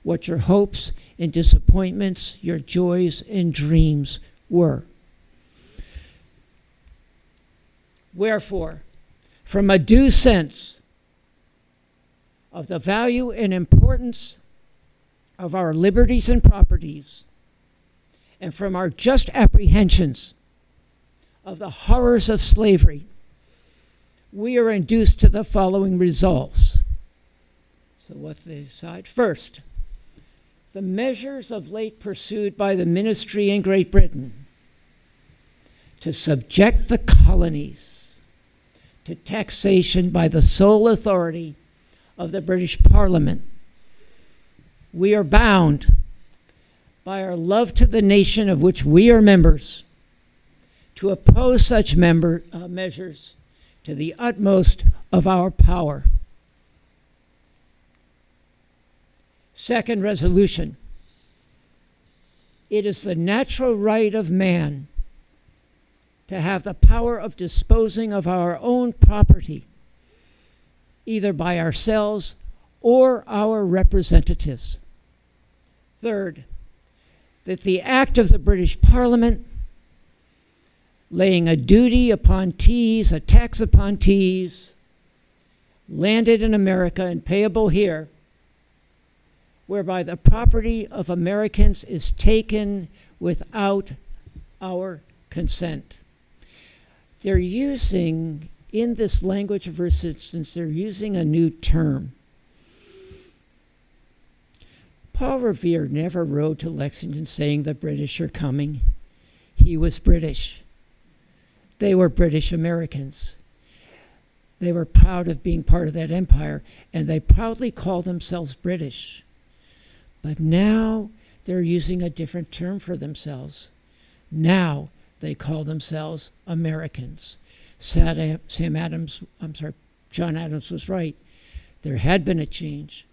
Speaker 5: what your hopes and disappointments, your joys and dreams were. Wherefore, from a due sense of the value and importance of our liberties and properties, and from our just apprehensions of the horrors of slavery, we are induced to the following resolves. So what they decide? First, the measures of late pursued by the ministry in Great Britain to subject the colonies to taxation by the sole authority of the British Parliament. We are bound by our love to the nation of which we are members to oppose such measures to the utmost of our power. Second resolution. It is the natural right of man to have the power of disposing of our own property, either by ourselves or our representatives. Third, that the act of the British Parliament laying a duty upon teas, a tax upon teas, landed in America and payable here, whereby the property of Americans is taken without our consent. They're using, in this language of resistance, they're using a new term. Paul Revere never rode to Lexington saying the British are coming. He was British. They were British Americans. They were proud of being part of that empire, and they proudly call themselves British. But now they're using a different term for themselves. Now they call themselves Americans. John Adams was right. There had been a change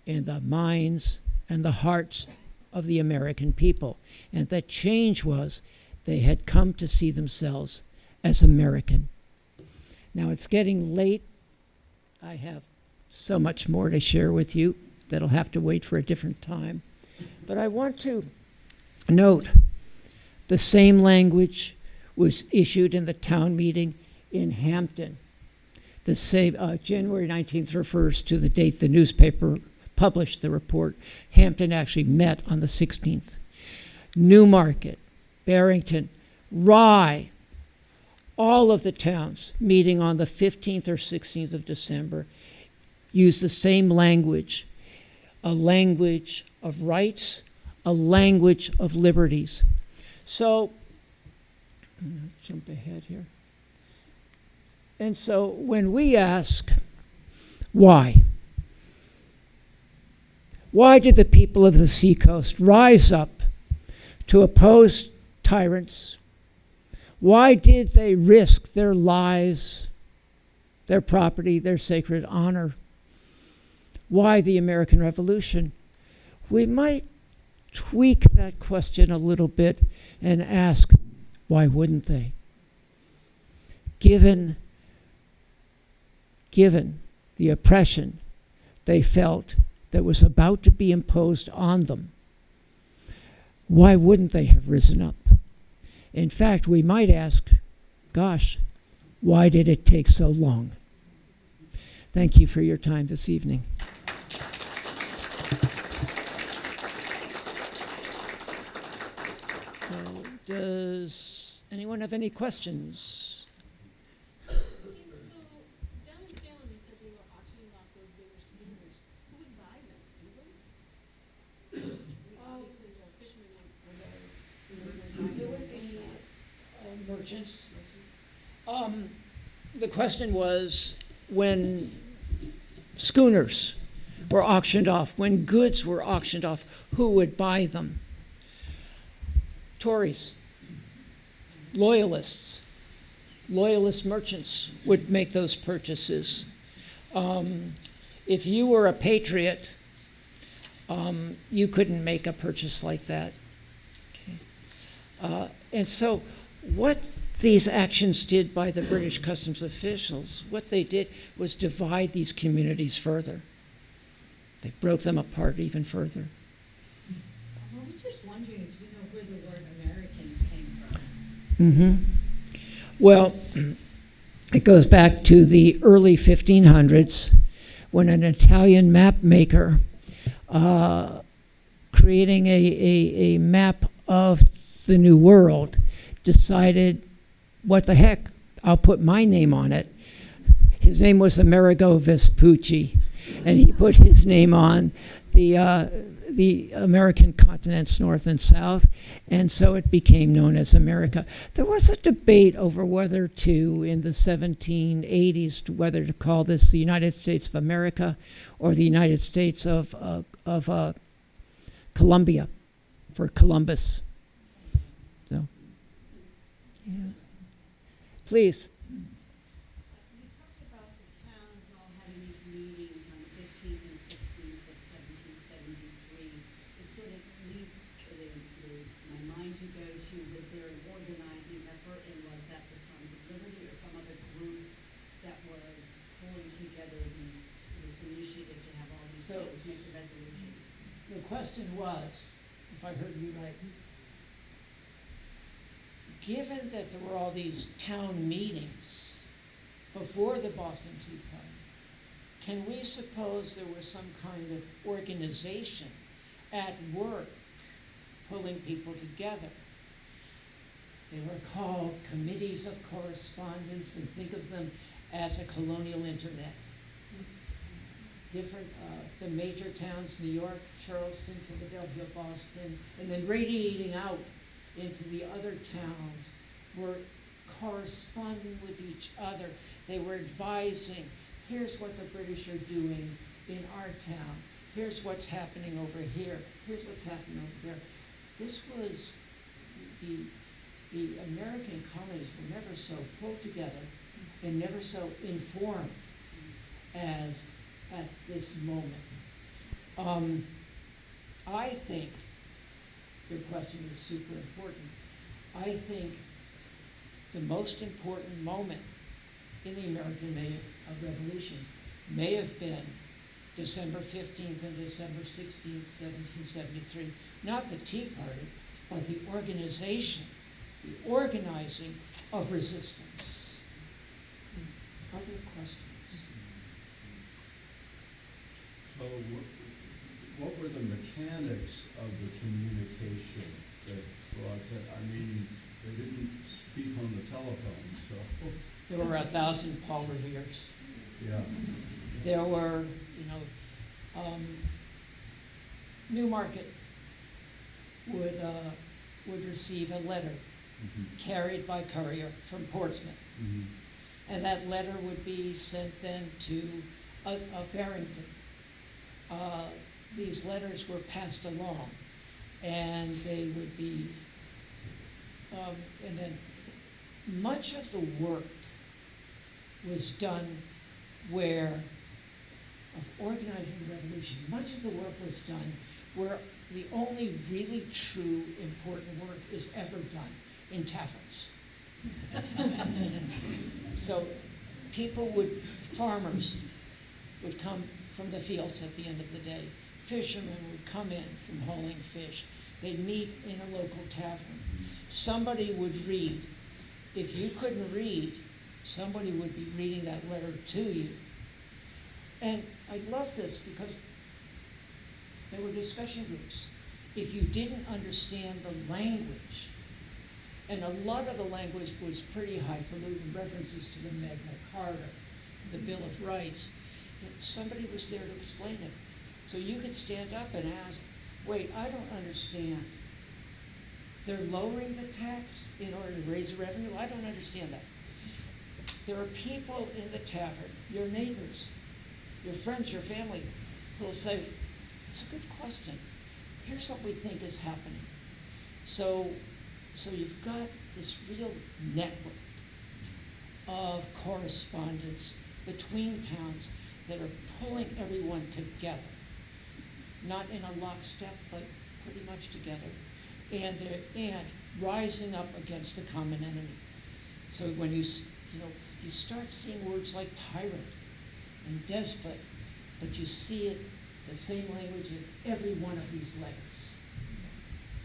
Speaker 5: in the minds and the hearts of the American people. And that change was they had come to see themselves as American. Now it's getting late. I have so much more to share with you that'll have to wait for a different time. But I want to note the same language was issued in the town meeting in Hampton. The same January 19th refers to the date the newspaper published the report. Hampton actually met on the 16th. Newmarket, Barrington, Rye, all of the towns meeting on the 15th or 16th of December used the same language, a language of rights, a language of liberties. So, jump ahead here. And so when we ask, why? Why did the people of the Seacoast rise up to oppose tyrants? Why did they risk their lives, their property, their sacred honor? Why the American Revolution? We might tweak that question a little bit and ask, why wouldn't they? Given the oppression they felt that was about to be imposed on them, why wouldn't they have risen up? In fact, we might ask, gosh, why did it take so long? Thank you for your time this evening. So, does anyone have any questions? Merchants. The question was, when schooners were auctioned off, when goods were auctioned off, who would buy them? Tories, loyalists, loyalist merchants would make those purchases. If you were a patriot, you couldn't make a purchase like that. Okay. And so what these actions did by the British customs officials, what they did was divide these communities further. They broke them apart even further.
Speaker 2: I was just wondering if you know where the word Americans came from.
Speaker 5: Well, it goes back to the early 1500s when an Italian map maker creating a map of the New World decided, what the heck, I'll put my name on it. His name was Amerigo Vespucci, and he put his name on the American continents, north and south, and so it became known as America. There was a debate over whether to, in the 1780s, to whether to call this the United States of America or the United States of Columbia, for Columbus. So, yeah. Please. question was, if I heard you right, given that there were all these town meetings before the Boston Tea Party, can we suppose there was some kind of organization at work pulling people together? They were called committees of correspondence, and think of them as a colonial internet. Different, the major towns, New York, Charleston, Philadelphia, Boston, and then radiating out into the other towns were corresponding with each other. They were advising, here's what the British are doing in our town. Here's what's happening over here. Here's what's happening over there. This was, the American colonies were never so pulled together and never so informed as at this moment. I think your question is super important. I think the most important moment in the American Revolution may have been December 15th and December 16th, 1773. Not the Tea Party, but the organization, the organizing of resistance. Other questions?
Speaker 6: So what were the mechanics of the communication that brought that? I mean, they didn't speak on the telephone, so.
Speaker 5: There were 1,000 Paul Reveres.
Speaker 6: Yeah.
Speaker 5: There were, Newmarket would receive a letter carried by courier from Portsmouth.
Speaker 6: Mm-hmm.
Speaker 5: And that letter would be sent then to Barrington. These letters were passed along, and they would be, and then much of the work was done of organizing the revolution, much of the work was done where the only really true important work is ever done in taverns. So farmers would come from the fields at the end of the day. Fishermen would come in from hauling fish. They'd meet in a local tavern. Somebody would read. If you couldn't read, somebody would be reading that letter to you. And I love this because there were discussion groups. If you didn't understand the language, and a lot of the language was pretty highfalutin, references to the Magna Carta, the Bill of Rights, somebody was there to explain it. So you could stand up and ask, wait, I don't understand. They're lowering the tax in order to raise the revenue? I don't understand that. There are people in the tavern, your neighbors, your friends, your family, who will say, it's a good question. Here's what we think is happening. So you've got this real network of correspondence between towns that are pulling everyone together, not in a lockstep, but pretty much together, and rising up against the common enemy. So when you start seeing words like tyrant and despot, but you see it, the same language in every one of these letters.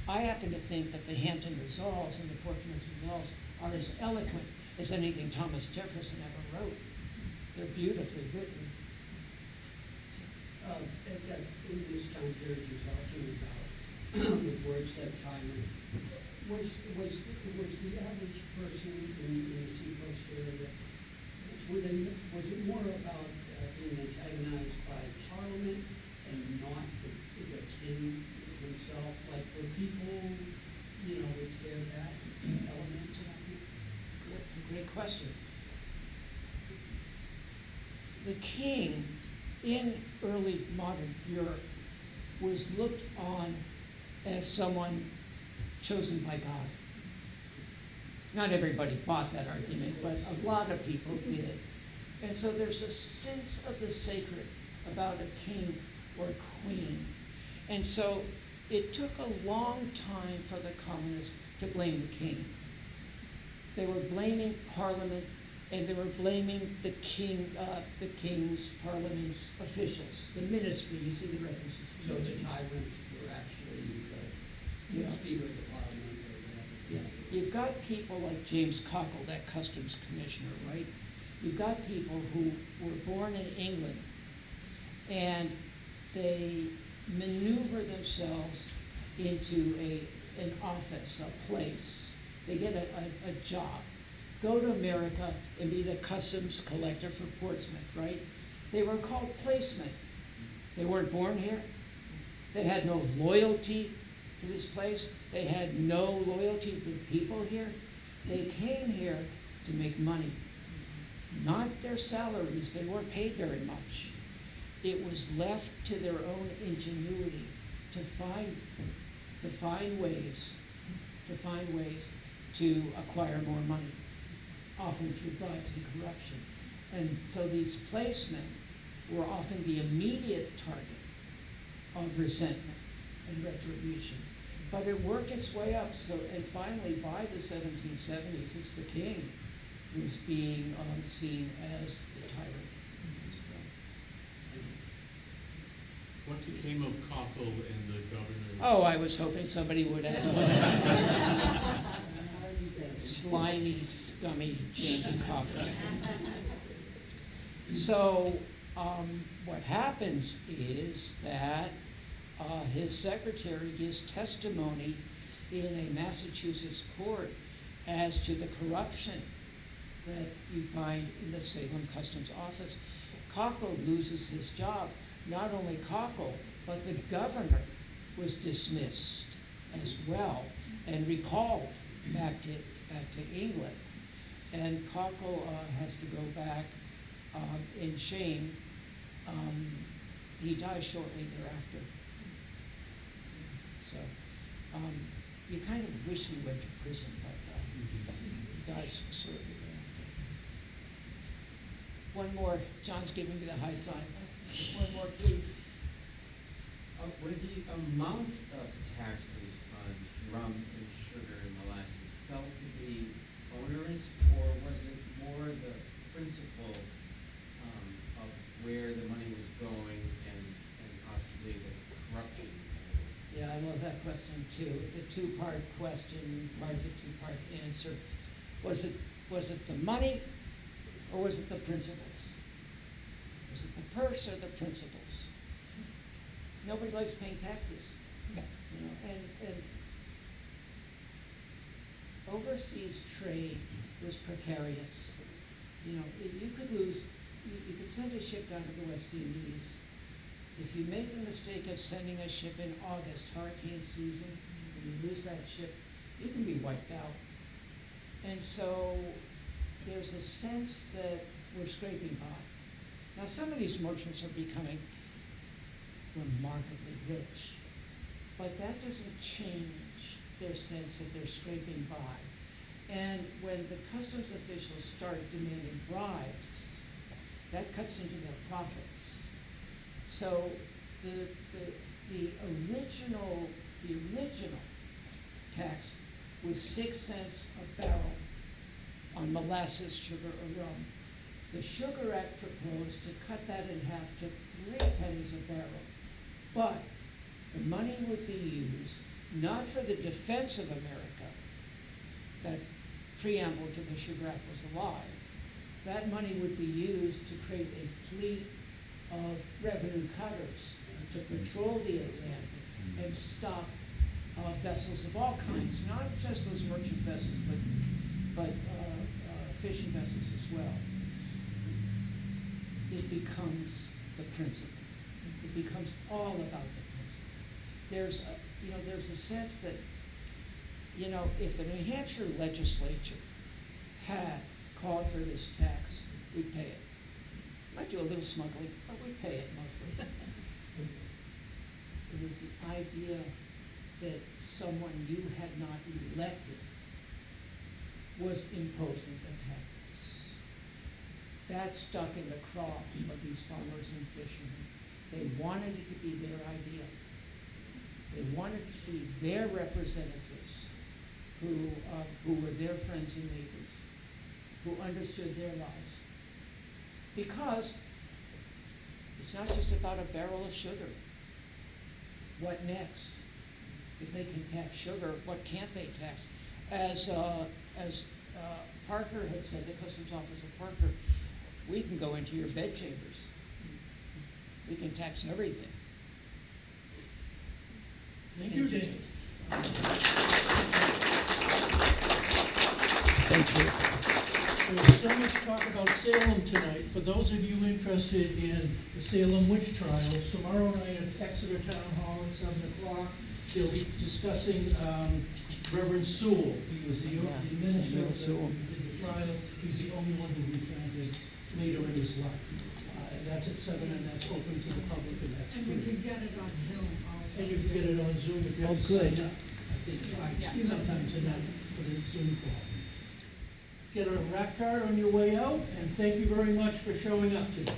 Speaker 5: I happen to think that the Hampton Resolves and the Portsmouth Resolves are as eloquent as anything Thomas Jefferson ever wrote. They're beautifully written.
Speaker 7: In this time period you're talking about, with words like tyrant, was the average person in the Seacoast area, was it more about being antagonized by Parliament and not the king himself? Like, were people, was there that element to that?
Speaker 5: Great question. The king in early modern Europe was looked on as someone chosen by God. Not everybody bought that argument, but a lot of people did. And so there's a sense of the sacred about a king or queen. And so it took a long time for the colonists to blame the king. They were blaming Parliament, and they were blaming the king's Parliament's officials, the ministry. You see the references.
Speaker 7: So the tyrant
Speaker 5: got people like James Cockle, that customs commissioner, right? You've got people who were born in England and they maneuver themselves into an office, a place. They get a job. Go to America and be the customs collector for Portsmouth, right? They were called placemen. They weren't born here. They had no loyalty to this place. They had no loyalty to the people here. They came here to make money. Not their salaries. They weren't paid very much. It was left to their own ingenuity to find ways to acquire more money, often through bribes and corruption. And so these placemen were often the immediate target of resentment and retribution. But it worked its way up, and finally by the 1770s, it's the king who's being seen as the tyrant.
Speaker 3: What became of Cockle and the governor?
Speaker 5: Oh, I was hoping somebody would ask what slimy, scummy James Cockle. So what happens is that his secretary gives testimony in a Massachusetts court as to the corruption that you find in the Salem Customs Office. Cockle loses his job. Not only Cockle, but the governor was dismissed as well and recalled back to England. And Cockle has to go back in shame. He dies shortly thereafter. So you kind of wish he went to prison, but he dies shortly thereafter. One more. John's giving me the high sign. One more, please.
Speaker 8: Were the amount of taxes on rum and sugar and molasses felt to be onerous, or was it more the principle of where the money was going and possibly the corruption?
Speaker 5: Yeah, I love that question too. It's a two-part question, requires a two-part answer. Was it the money, or was it the principles? Was it the purse or the principles? Nobody likes paying taxes, and overseas trade was precarious. You could lose. You could send a ship down to the West Indies. If you make the mistake of sending a ship in August, hurricane season, and you lose that ship, you can be wiped out. And so there's a sense that we're scraping by. Now, some of these merchants are becoming remarkably rich, but that doesn't change their sense that they're scraping by. And when the customs officials start demanding bribes, that cuts into their profits. So the original tax was 6 cents a barrel on molasses, sugar, or rum. The Sugar Act proposed to cut that in half to 3 pennies a barrel. But the money would be used not for the defense of America, that preamble to the Sugar Act was a lie. That money would be used to create a fleet of revenue cutters to patrol the Atlantic and stop vessels of all kinds, not just those merchant vessels, but fishing vessels as well. It becomes the principle. It becomes all about the principle. There's a sense that, if the New Hampshire legislature had called for this tax, we'd pay it. Might do a little smuggling, but we'd pay it mostly. It was the idea that someone you had not elected was imposing the tax. That stuck in the craw of these farmers and fishermen. They wanted it to be their idea. They wanted to be their representatives who were their friends and neighbors, who understood their lives. Because it's not just about a barrel of sugar. What next? If they can tax sugar, what can't they tax? as Parker had said, the customs officer Parker, we can go into your bedchambers. We can tax everything.
Speaker 1: Thank you, Dave.
Speaker 5: Thank you.
Speaker 1: There's so much talk about Salem tonight. For those of you interested in the Salem witch trials, tomorrow night at Exeter Town Hall at 7 o'clock, they'll be discussing Reverend Sewell. He was the minister
Speaker 5: Samuel Sewell.
Speaker 1: who did the trial. He's the only one who recanted later in his life. And that's at 7, and that's open to the public, and that's
Speaker 2: And we
Speaker 1: free.
Speaker 2: can get it on Zoom also.
Speaker 1: And you can get it on Zoom if you have to
Speaker 5: good.
Speaker 1: sign up. I think sometimes a night for the Zoom call. Get a rack card on your way out, and thank you very much for showing up today.